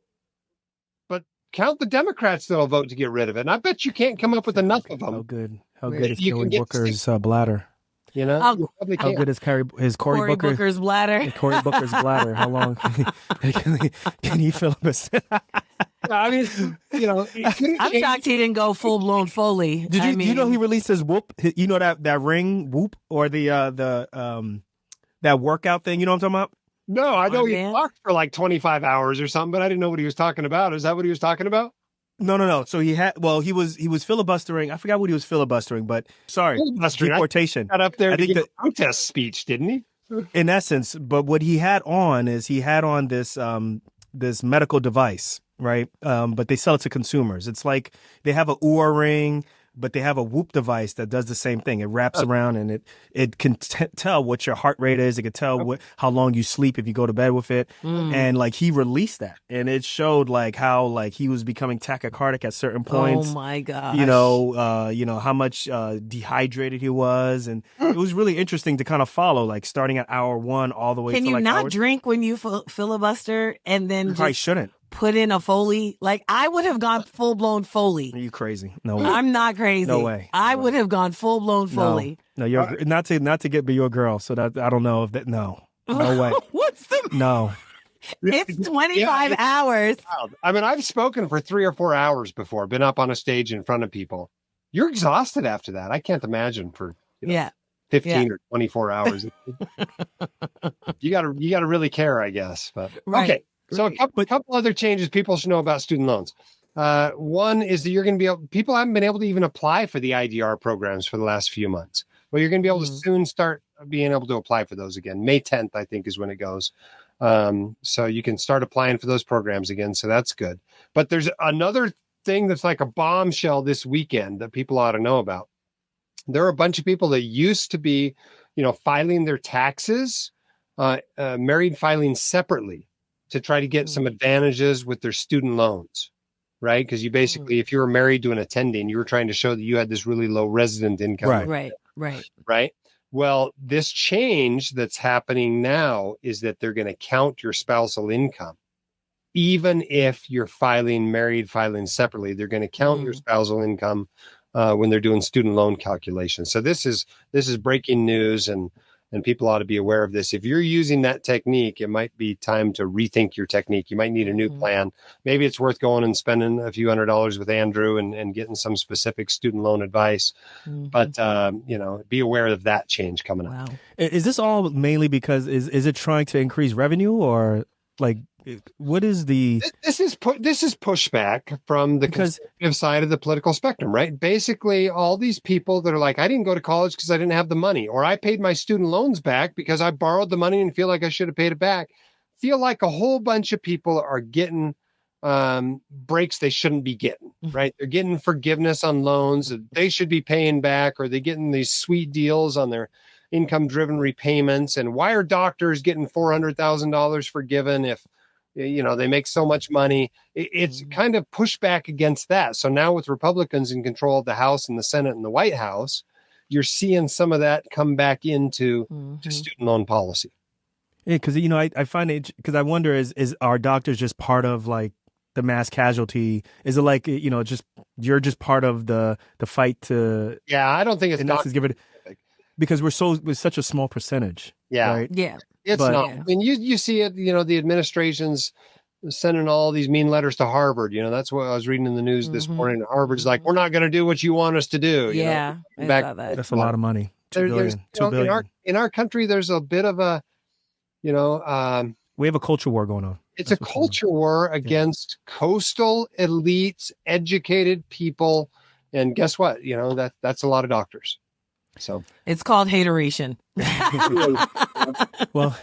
Count the Democrats that'll vote to get rid of it. And I bet you can't come up with enough of them. How good is Cory Booker's bladder? How good is Cory Booker's bladder? Cory Booker's bladder. How long can he filibuster? I mean, I'm shocked he didn't go full blown Foley. Did you know he released his Whoop? You know that ring Whoop or the that workout thing? You know what I'm talking about? No, I know he talked for like 25 hours or something, but I didn't know what he was talking about. Is that what he was talking about? No. So he was filibustering. I forgot what he was filibustering, but deportation. Got up there to give a protest speech, didn't he? In essence, but what he had on this this medical device, right? But they sell it to consumers. It's like they have a Oura ring, but they have a Whoop device that does the same thing. It wraps around and it can tell what your heart rate is. It can tell how long you sleep if you go to bed with it. And like he released that, and it showed like how like he was becoming tachycardic at certain points. Oh my gosh! How much dehydrated he was, and it was really interesting to kind of follow, like starting at hour 1 all the way. Can to you like not drink when you filibuster and then you probably shouldn't put in a Foley? Like I would have gone full blown Foley. Are you crazy? No way. I'm not crazy. No way. I would have gone full blown Foley. No, you're not to get be your girl. So that I don't know if that. No way. What's the no? It's 25 hours. I mean, I've spoken for 3 or 4 hours before. Been up on a stage in front of people. You're exhausted after that. I can't imagine for. Yeah. 15 or 24 hours. You gotta really care, I guess. But Right. okay. So a couple other changes people should know about student loans. One is that you're going to be able, people haven't been able to even apply for the IDR programs for the last few months. Well, you're going to be able to soon start being able to apply for those again. May 10th, I think, is when it goes. So you can start applying for those programs again. So that's good. But there's another thing that's like a bombshell this weekend that people ought to know about. There are a bunch of people that used to be, filing their taxes, married filing separately to try to get some advantages with their student loans, right? Because you basically, if you were married to an attending, you were trying to show that you had this really low resident income. Right. Well, this change that's happening now is that they're going to count your spousal income. Even if you're married filing separately, they're going to count your spousal income when they're doing student loan calculations. So this is breaking news, and people ought to be aware of this. If you're using that technique, it might be time to rethink your technique. You might need a new plan. Maybe it's worth going and spending a few $100s with Andrew and getting some specific student loan advice. But, be aware of that change coming up. Wow. Is this all mainly because is it trying to increase revenue, or like what is the... This is pushback from the conservative side of the political spectrum, right? Basically, all these people that are like, I didn't go to college because I didn't have the money, or I paid my student loans back because I borrowed the money and feel like I should have paid it back. Feel like a whole bunch of people are getting breaks they shouldn't be getting, right? They're getting forgiveness on loans that they should be paying back, or they're getting these sweet deals on their income-driven repayments. And why are doctors getting $400,000 forgiven if they make so much money? It's kind of pushback against that. So now with Republicans in control of the House and the Senate and the White House, you're seeing some of that come back into to student loan policy. Yeah, because I find it, because I wonder is our doctors just part of like the mass casualty? Is it like just you're just part of the fight to? Yeah, I don't think it's not because we're such a small percentage. Yeah, right? Yeah. It's not. I mean, you see it, the administration's sending all these mean letters to Harvard. That's what I was reading in the news this morning. Harvard's like, we're not going to do what you want us to do. Yeah. I saw that. That's a lot of money. $2 billion. In our country, there's a bit of a, we have a culture war going on. It's a culture war against coastal elites, educated people. And guess what? That's a lot of doctors. So it's called hateration. Well,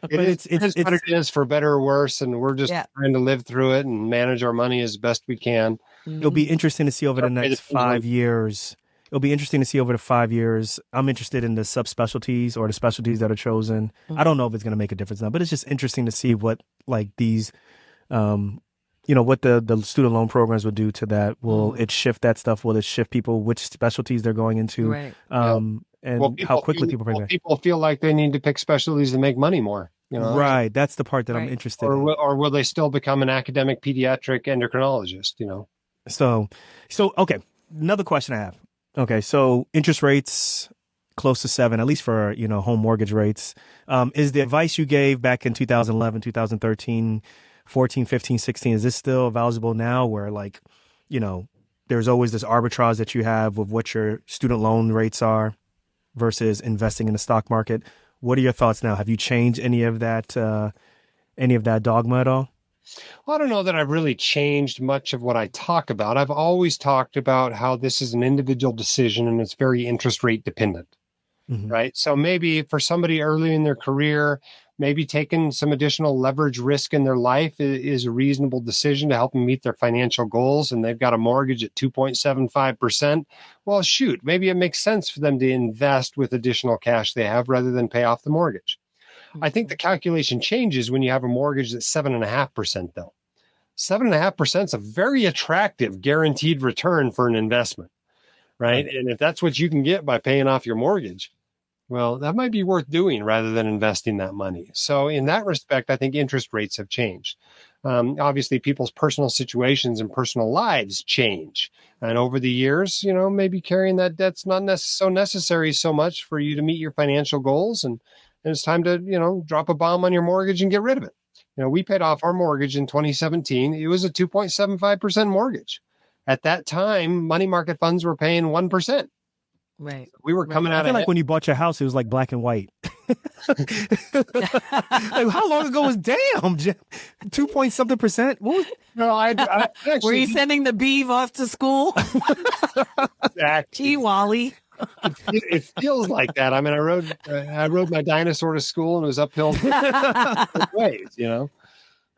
it's what it is, for better or worse, and we're just trying to live through it and manage our money as best we can. It'll be interesting to see over the next 5 years. It'll be interesting to see over the 5 years. I'm interested in the subspecialties or the specialties that are chosen. I don't know if it's going to make a difference now, but it's just interesting to see what like these, what the student loan programs will do to that. Will it shift that stuff? Will it shift people which specialties they're going into? Right. And how quickly people pay back. People feel like they need to pick specialties to make money more. Right. That's the part that I'm interested in. Or will they still become an academic pediatric endocrinologist? So okay. Another question I have. Okay, so interest rates close to 7, at least for home mortgage rates. Is the advice you gave back in 2011, 2013, 14, 15, 16, is this still valuable now, where there's always this arbitrage that you have with what your student loan rates are versus investing in the stock market? What are your thoughts now? Have you changed any of that dogma at all? Well, I don't know that I've really changed much of what I talk about. I've always talked about how this is an individual decision and it's very interest rate dependent, right? So maybe for somebody early in their career, maybe taking some additional leverage risk in their life is a reasonable decision to help them meet their financial goals, and they've got a mortgage at 2.75%. Well, shoot, maybe it makes sense for them to invest with additional cash they have rather than pay off the mortgage. I think the calculation changes when you have a mortgage that's 7.5%, though. 7.5% is a very attractive guaranteed return for an investment, right? And if that's what you can get by paying off your mortgage, well, that might be worth doing rather than investing that money. So in that respect, I think interest rates have changed. Obviously, people's personal situations and personal lives change. And over the years, maybe carrying that debt's not so necessary so much for you to meet your financial goals. And it's time to, drop a bomb on your mortgage and get rid of it. We paid off our mortgage in 2017. It was a 2.75% mortgage. At that time, money market funds were paying 1%. Right. We were Right. coming I out feel of like when you bought your house, it was like black and white. Like, how long ago was damn 2 point something percent? What was no, I actually Were you sending the beeve off to school? exactly. Gee, Wally. It feels like that. I mean, I rode my dinosaur to school and it was uphill both ways, you know.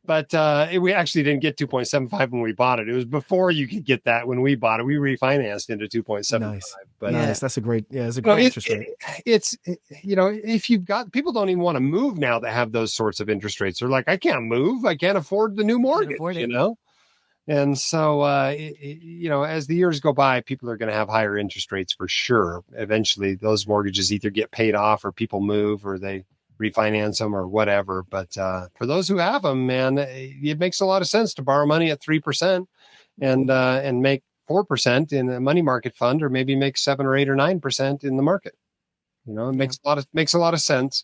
But we actually didn't get 2.75 when we bought it. It was before you could get that when we bought it. We refinanced into 2.75. nice? But Nice. That's a great. Yeah, it's a you know, great interest rate. it's you know, if you've got people don't even want to move now that have those sorts of interest rates. They're like, I can't move. I can't afford the new mortgage. afford it. You know. And so, you know, as the years go by, people are going to have higher interest rates for sure. Eventually, those mortgages either get paid off or people move or they refinance them or whatever. But for those who have them, man, it makes a lot of sense to borrow money at 3% and make 4% in a money market fund, or maybe make 7 or 8 or 9% in the market. You know, it makes a lot of sense.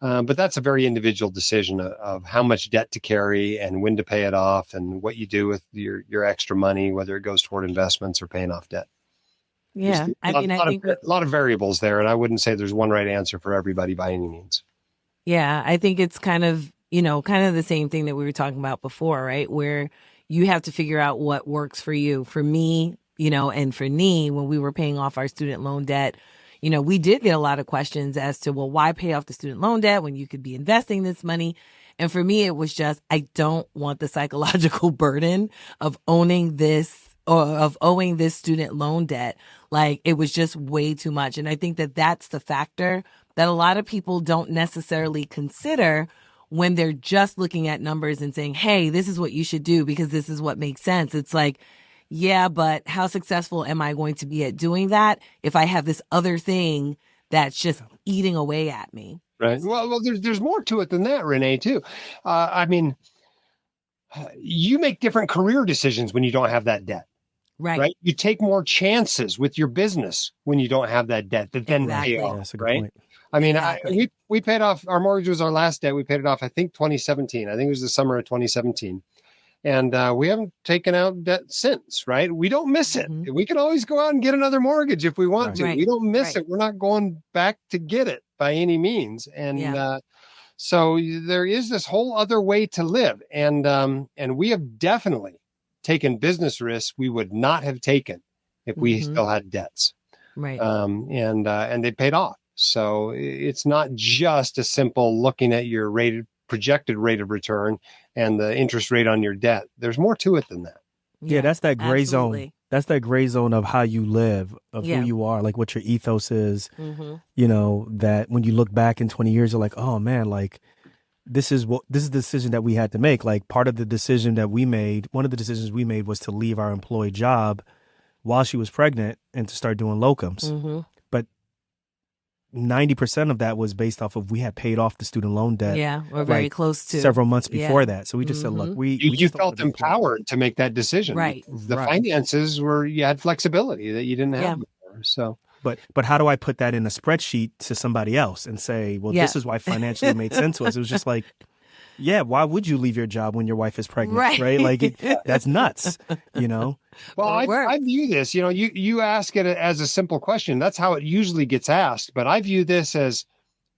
But that's a very individual decision of how much debt to carry and when to pay it off and what you do with your extra money, whether it goes toward investments or paying off debt. Yeah. I think a lot of variables there. And I wouldn't say there's one right answer for everybody by any means. Yeah. I think it's kind of the same thing that we were talking about before, right? Where you have to figure out what works for you. For me, and for Nee, when we were paying off our student loan debt, we did get a lot of questions as to, well, why pay off the student loan debt when you could be investing this money? And for me, it was just, I don't want the psychological burden of owning this or of owing this student loan debt. Like, it was just way too much. And I think that that's the factor that a lot of people don't necessarily consider when they're just looking at numbers and saying, hey, this is what you should do because this is what makes sense. It's like, yeah, but how successful am I going to be at doing that if I have this other thing that's just eating away at me? Right. Well, there's more to it than that, Renee, too. I mean, you make different career decisions when you don't have that debt. Right. You take more chances with your business when you don't have that debt that then pay off. That's a good right. point. I mean, Exactly. we paid off our mortgage was our last debt. We paid it off, I think, 2017. I think it was the summer of 2017. And we haven't taken out debt since, right? We don't miss it. Mhm. We can always go out and get another mortgage if we want to. Right. We don't miss Right. it. We're not going back to get it by any means. And Yeah. so there is this whole other way to live. And we have definitely taken business risks we would not have taken if we still had debts. Right. And they paid off. So it's not just a simple looking at your projected rate of return and the interest rate on your debt. There's more to it than that. Yeah, that's that gray absolutely. zone. That's that gray zone of how you live, of Yeah. who you are, like what your ethos is. Mm-hmm. That when you look back in 20 years, you're like, oh man, like this is the decision that we had to make. Like part of the decision that we made, one of the decisions we made was to leave our employed job while she was pregnant and to start doing locums. Mm-hmm. But 90% of that was based off of we had paid off the student loan debt. Yeah, we're very close to several months before Yeah. that. So we just said, look, Mhm. we You just don't felt wanna be employed. empowered to make that decision. Right. The Right. finances you had flexibility that you didn't have Yeah. before. So But how do I put that in a spreadsheet to somebody else and say, well, Yeah. this is why financially it made sense to us? It was just like, yeah, why would you leave your job when your wife is pregnant? Right. Like that's nuts, well, Well, it works. I view this, you ask it as a simple question. That's how it usually gets asked. But I view this as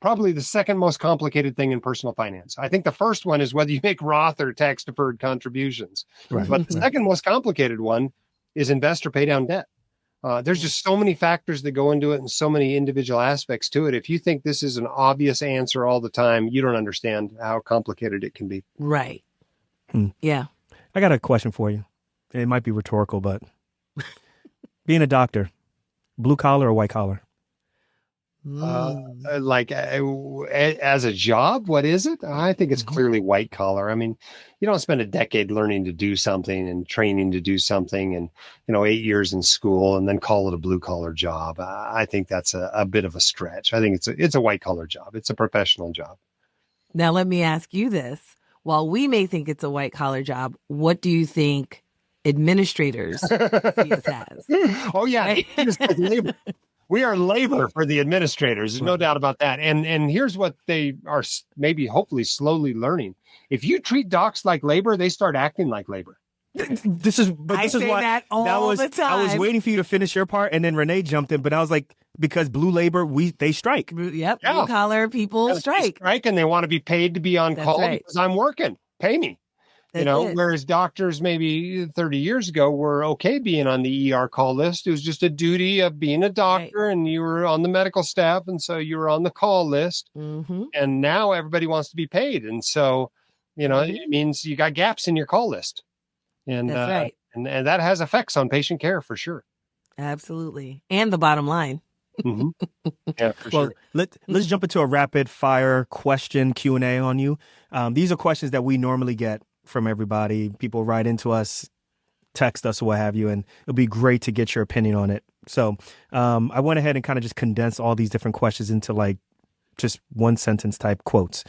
probably the second most complicated thing in personal finance. I think the first one is whether you make Roth or tax deferred contributions. Right. But the second most complicated one is invest or pay down debt. There's just so many factors that go into it and so many individual aspects to it. If you think this is an obvious answer all the time, you don't understand how complicated it can be. Right. Hmm. Yeah. I got a question for you. It might be rhetorical, but being a doctor, blue collar or white collar? As a job, what is it? I think it's clearly white collar. I mean, you don't spend a decade learning to do something and training to do something and, 8 years in school and then call it a blue collar job. I think that's a bit of a stretch. I think it's a white collar job. It's a professional job. Now, let me ask you this. While we may think it's a white collar job, what do you think administrators see us as? Oh, yeah. Right? It's like labor. We are labor for the administrators. There's no doubt about that. And here's what they are maybe hopefully slowly learning. If you treat docs like labor, they start acting like labor. This is say why that all the time. I was waiting for you to finish your part, and then Renee jumped in, but I was like, because blue labor, they strike. Yep, Yeah. blue collar people They strike. and they want to be paid to be on That's call right. because I'm working. Pay me. That's it. Whereas doctors maybe 30 years ago were okay being on the ER call list. It was just a duty of being a doctor, and you were on the medical staff, and so you were on the call list. Mm-hmm. And now everybody wants to be paid, and so it means you got gaps in your call list, and That's right. and that has effects on patient care for sure. Absolutely, and the bottom line. Mm-hmm. Yeah, for Well, sure. let's jump into a rapid fire question Q&A on you. These are questions that we normally get from everybody. People write into us, text us, or what have you, and it'll be great to get your opinion on it. So I went ahead and kind of just condensed all these different questions into like just one sentence type quotes.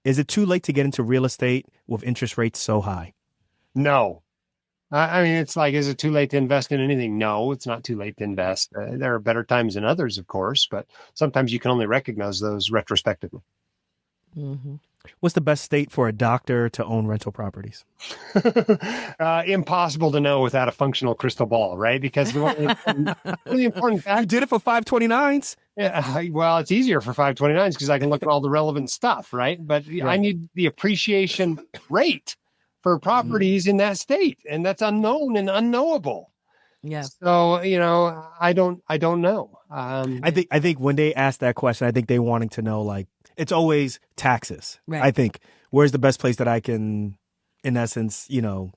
Is it too late to get into real estate with interest rates so high? No. I mean, it's like, is it too late to invest in anything? No, it's not too late to invest. There are better times than others, of course, but sometimes you can only recognize those retrospectively. Mm-hmm. What's the best state for a doctor to own rental properties? Impossible to know without a functional crystal ball, right? Because the really important fact. You did it for 529s? Yeah, well, it's easier for 529s because I can look at all the relevant stuff, right? But I need the appreciation rate for properties in that state, and that's unknown and unknowable. Yeah. So I don't know. I think when they ask that question, I think they wanting to know, like, it's always taxes. Right. I think where's the best place that I can, in essence, do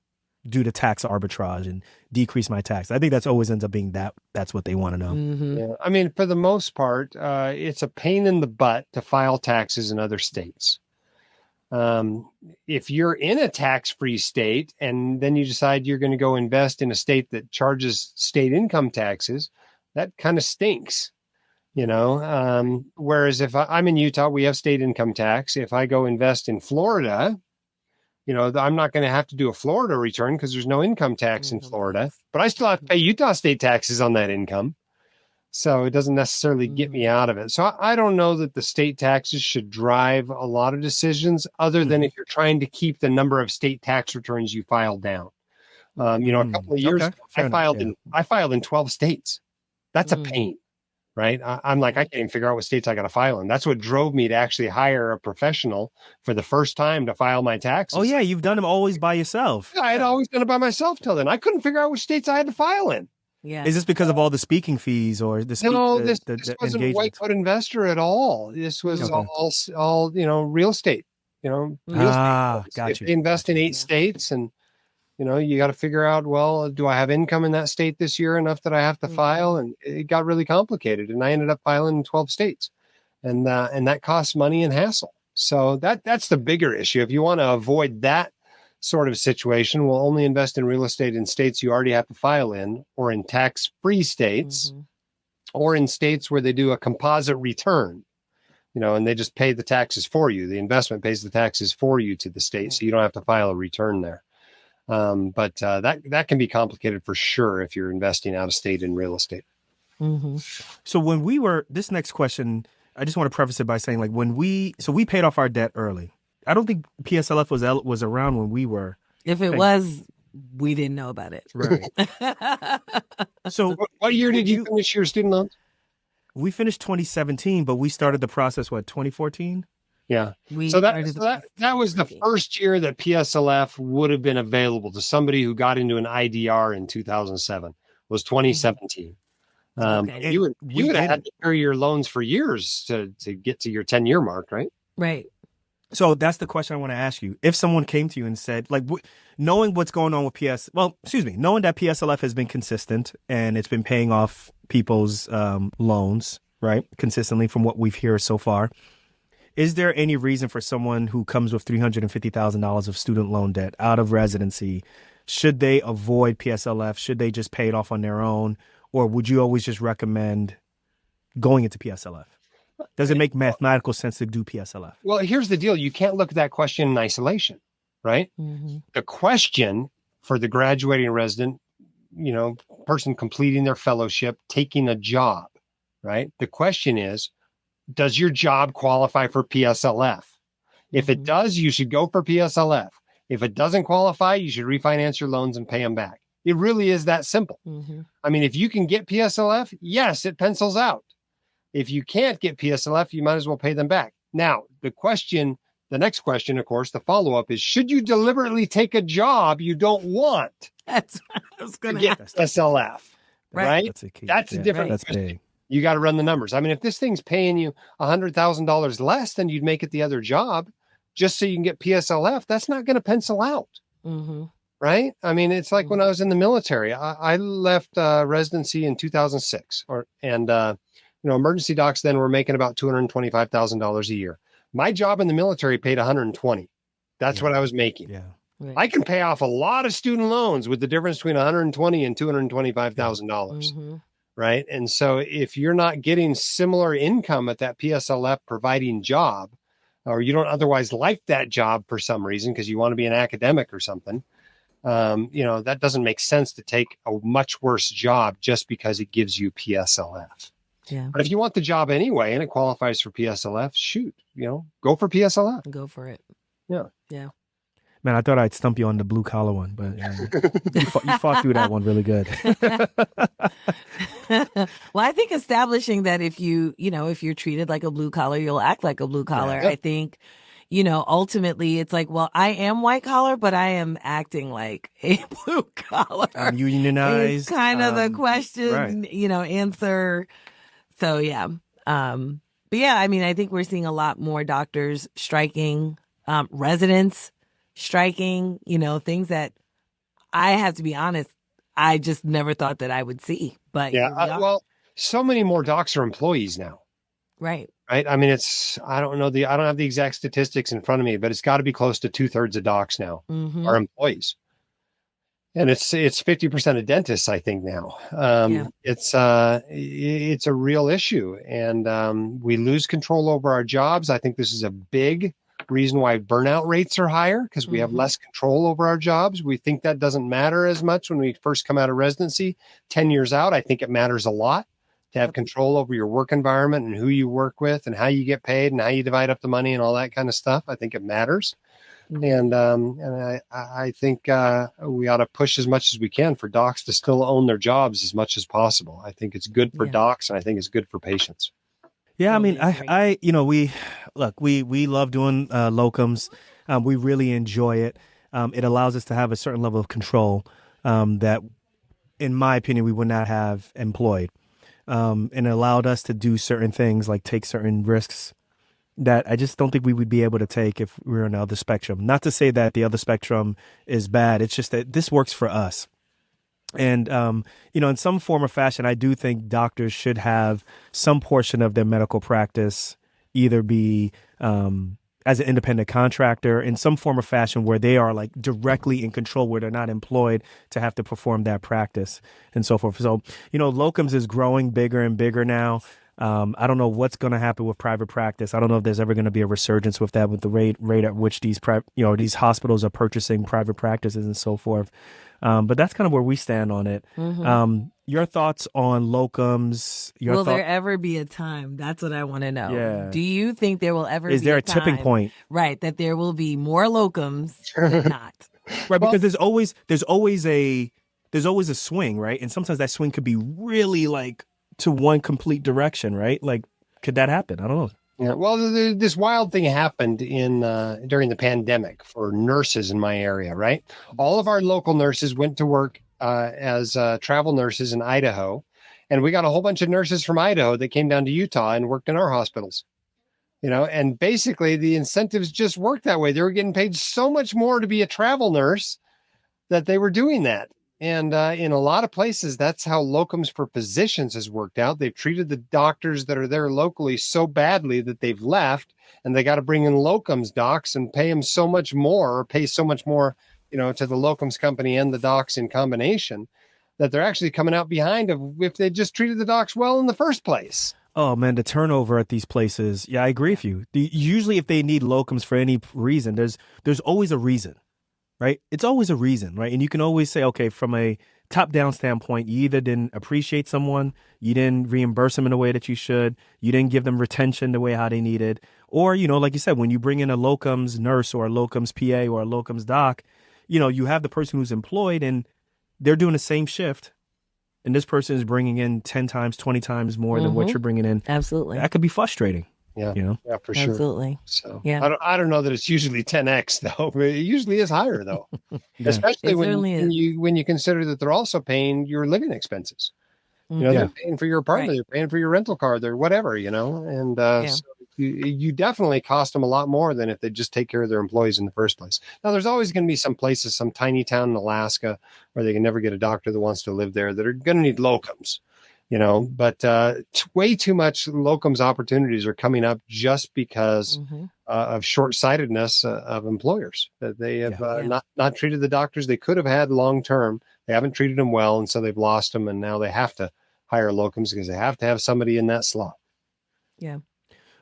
the tax arbitrage and decrease my tax. I think that's always ends up being that's what they want to know. Mm-hmm. Yeah. I mean, for the most part, it's a pain in the butt to file taxes in other states. If you're in a tax-free state and then you decide you're going to go invest in a state that charges state income taxes, that kind of stinks, whereas if I'm in Utah, we have state income tax. If I go invest in Florida, I'm not going to have to do a Florida return because there's no income tax in Florida, but I still have to pay Utah state taxes on that income. So it doesn't necessarily get me out of it. So I don't know that the state taxes should drive a lot of decisions other than if you're trying to keep the number of state tax returns you file down. A couple of years ago, I filed in 12 states. That's a pain, right? I'm like, I can't even figure out what states I got to file in. That's what drove me to actually hire a professional for the first time to file my taxes. Oh, yeah. You've done them always by yourself. I had always done it by myself till then. I couldn't figure out which states I had to file in. Yeah. Is this because of all the speaking fees or the this wasn't a white coat investor at all. This was all real estate. Real estate. Got you. They invest in 8 states, and you got to figure out, well, do I have income in that state this year enough that I have to file? And it got really complicated, and I ended up filing in 12 states, and that costs money and hassle. So that's the bigger issue. If you want to avoid that sort of situation, will only invest in real estate in states you already have to file in, or in tax-free states, or in states where they do a composite return, and they just pay the taxes for you. The investment pays the taxes for you to the state, so you don't have to file a return there. But that can be complicated for sure if you're investing out of state in real estate. Mm-hmm. So this next question, I just want to preface it by saying, like, we paid off our debt early. I don't think PSLF was around when we were. If it was, we didn't know about it. Right. So what year did you finish your student loans? We finished 2017, but we started the process, 2014? Yeah. So that was the first year that PSLF would have been available to somebody who got into an IDR in 2007, was 2017. Okay. You would have had to carry your loans for years to get to your 10-year mark, right? Right. So that's the question I want to ask you. If someone came to you and said, like, knowing what's going on with knowing that PSLF has been consistent and it's been paying off people's loans, right, consistently from what we've heard so far, is there any reason for someone who comes with $350,000 of student loan debt out of residency, should they avoid PSLF? Should they just pay it off on their own? Or would you always just recommend going into PSLF? Does it make mathematical sense to do PSLF? Well, here's the deal. You can't look at that question in isolation, right? Mm-hmm. The question for the graduating resident, person completing their fellowship, taking a job, right? The question is, does your job qualify for PSLF? If it does, you should go for PSLF. If it doesn't qualify, you should refinance your loans and pay them back. It really is that simple. I mean, if you can get PSLF, yes, it pencils out. If you can't get PSLF, you might as well pay them back. Now, the next question, of course, the follow-up is, should you deliberately take a job you don't want That's what I was going to to get ask. PSLF? Right? That's a key. That's a different That's question. big. You got to run the numbers. I mean, if this thing's paying you $100,000 less than you'd make at the other job, just so you can get PSLF, that's not going to pencil out. Right? I mean, it's like when I was in the military. I left residency in 2006, emergency docs then were making about $225,000 a year. My job in the military paid $120,000. That's what I was making. Yeah. Right. I can pay off a lot of student loans with the difference between $120,000 and $225,000. Right. And so if you're not getting similar income at that PSLF providing job, or you don't otherwise like that job for some reason because you want to be an academic or something, that doesn't make sense to take a much worse job just because it gives you PSLF. Yeah. But if you want the job anyway and it qualifies for PSLF, shoot, go for PSLF. Go for it. Yeah. Yeah. Man, I thought I'd stump you on the blue collar one, but you fought through that one really good. Well, I think establishing that if you're treated like a blue collar, you'll act like a blue collar. Yeah. I think, ultimately it's like, well, I am white collar, but I am acting like a blue collar. I'm unionized. It's kind of the question, right. Answer. So, yeah. But yeah, I mean, I think we're seeing a lot more doctors striking, residents striking, things that I have to be honest, I just never thought that I would see. But well, so many more docs are employees now. Right. I mean, I don't have the exact statistics in front of me, but it's got to be close to 2/3 of docs now are employees. And it's 50% of dentists, I think now. It's a real issue, and we lose control over our jobs. I think this is a big reason why burnout rates are higher, because we have less control over our jobs. We think that doesn't matter as much when we first come out of residency. 10 years out, I think it matters a lot to have control over your work environment and who you work with and how you get paid and how you divide up the money and all that kind of stuff. I think it matters. And I think we ought to push as much as we can for docs to still own their jobs as much as possible. I think it's good for docs, and I think it's good for patients. Yeah, I mean, we love doing locums. We really enjoy it. It allows us to have a certain level of control that, in my opinion, we would not have employed. And it allowed us to do certain things, like take certain risks that I just don't think we would be able to take if we were on the other spectrum. Not to say that the other spectrum is bad. It's just that this works for us. And, in some form or fashion, I do think doctors should have some portion of their medical practice either be as an independent contractor in some form or fashion where they are like directly in control, where they're not employed to have to perform that practice and so forth. So, locums is growing bigger and bigger now. I don't know what's going to happen with private practice. I don't know if there's ever going to be a resurgence with that, with the rate at which these hospitals are purchasing private practices and so forth. But that's kind of where we stand on it. Your thoughts on locums? Will there ever be a time? That's what I want to know. Yeah. Do you think there will ever Is be there a time, tipping point? Right, that there will be more locums than not? Right, because there's always a swing, right? And sometimes that swing could be really like to one complete direction, right? Like, could that happen? I don't know. Yeah, well, this wild thing happened during the pandemic for nurses in my area, right? All of our local nurses went to work as travel nurses in Idaho, and we got a whole bunch of nurses from Idaho that came down to Utah and worked in our hospitals. And basically the incentives just worked that way. They were getting paid so much more to be a travel nurse that they were doing that. And in a lot of places, that's how locums for physicians has worked out. They've treated the doctors that are there locally so badly that they've left, and they got to bring in locums docs and pay them so much more, or pay so much more, to the locums company and the docs in combination, that they're actually coming out behind if they just treated the docs well in the first place. Oh man, the turnover at these places. Yeah, I agree with you. Usually if they need locums for any reason, there's always a reason. Right? It's always a reason, right? And you can always say, okay, from a top-down standpoint, you either didn't appreciate someone, you didn't reimburse them in the way that you should, you didn't give them retention the way how they needed, or, like you said, when you bring in a locums nurse or a locums PA or a locums doc, you have the person who's employed and they're doing the same shift, and this person is bringing in 10 times, 20 times more than what you're bringing in. Absolutely. That could be frustrating. Yeah. Yeah, for sure. Absolutely. So yeah. I don't know that it's usually 10x though. It usually is higher though. Especially when you consider that they're also paying your living expenses. They're paying for your apartment, they're paying for your rental car, they're whatever, and so you definitely cost them a lot more than if they just take care of their employees in the first place. Now, there's always going to be some places, some tiny town in Alaska where they can never get a doctor that wants to live there that are going to need locums. But way too much locums opportunities are coming up just because of short-sightedness of employers. That they have not treated the doctors they could have had long-term. They haven't treated them well, and so they've lost them, and now they have to hire locums because they have to have somebody in that slot. Yeah.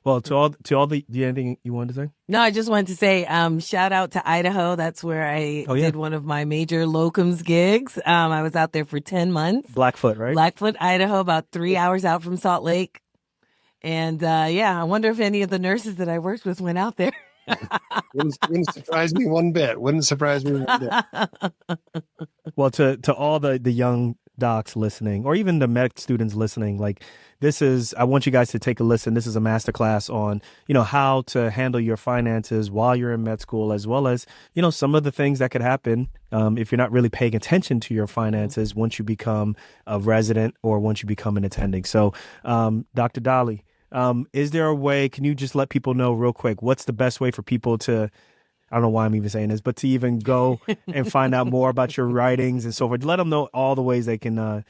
Well, to all the, do you have anything you wanted to say? No, I just wanted to say, shout out to Idaho. That's where I did one of my major locums gigs. I was out there for 10 months. Blackfoot, right? Blackfoot, Idaho, about 3 hours out from Salt Lake. And I wonder if any of the nurses that I worked with went out there. Wouldn't surprise me one bit. Wouldn't surprise me one bit. Well, to all the young docs listening, or even the med students listening, I want you guys to take a listen. This is a masterclass on, how to handle your finances while you're in med school, as well as, some of the things that could happen if you're not really paying attention to your finances once you become a resident or once you become an attending. So, Dr. Dahle, is there a way, can you just let people know real quick, what's the best way for people to, I don't know why I'm even saying this, but to even go and find out more about your writings and so forth? Let them know all the ways they can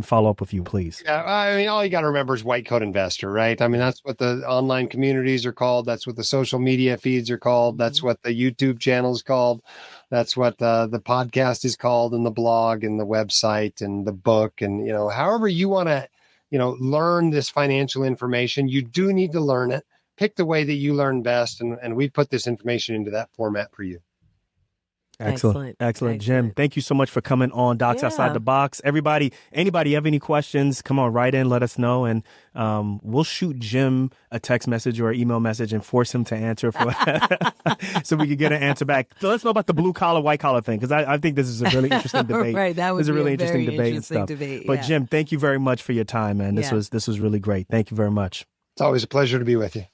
follow up with you, please. Yeah, I mean, all you got to remember is White Coat Investor, right? I mean, that's what the online communities are called. That's what the social media feeds are called. That's what the YouTube channel is called. That's what the podcast is called, and the blog and the website and the book. And, however you want to, learn this financial information, you do need to learn it. Pick the way that you learn best, and we put this information into that format for you. Excellent. Jim, thank you so much for coming on Docs Outside the Box. Anybody have any questions, come on, write in, let us know, and we'll shoot Jim a text message or an email message and force him to answer so we can get an answer back. So let's know about the blue collar, white collar thing, because I think this is a really interesting debate. Right, that was a really interesting debate and stuff. But Jim, thank you very much for your time, man. This was really great. Thank you very much. It's always a pleasure to be with you.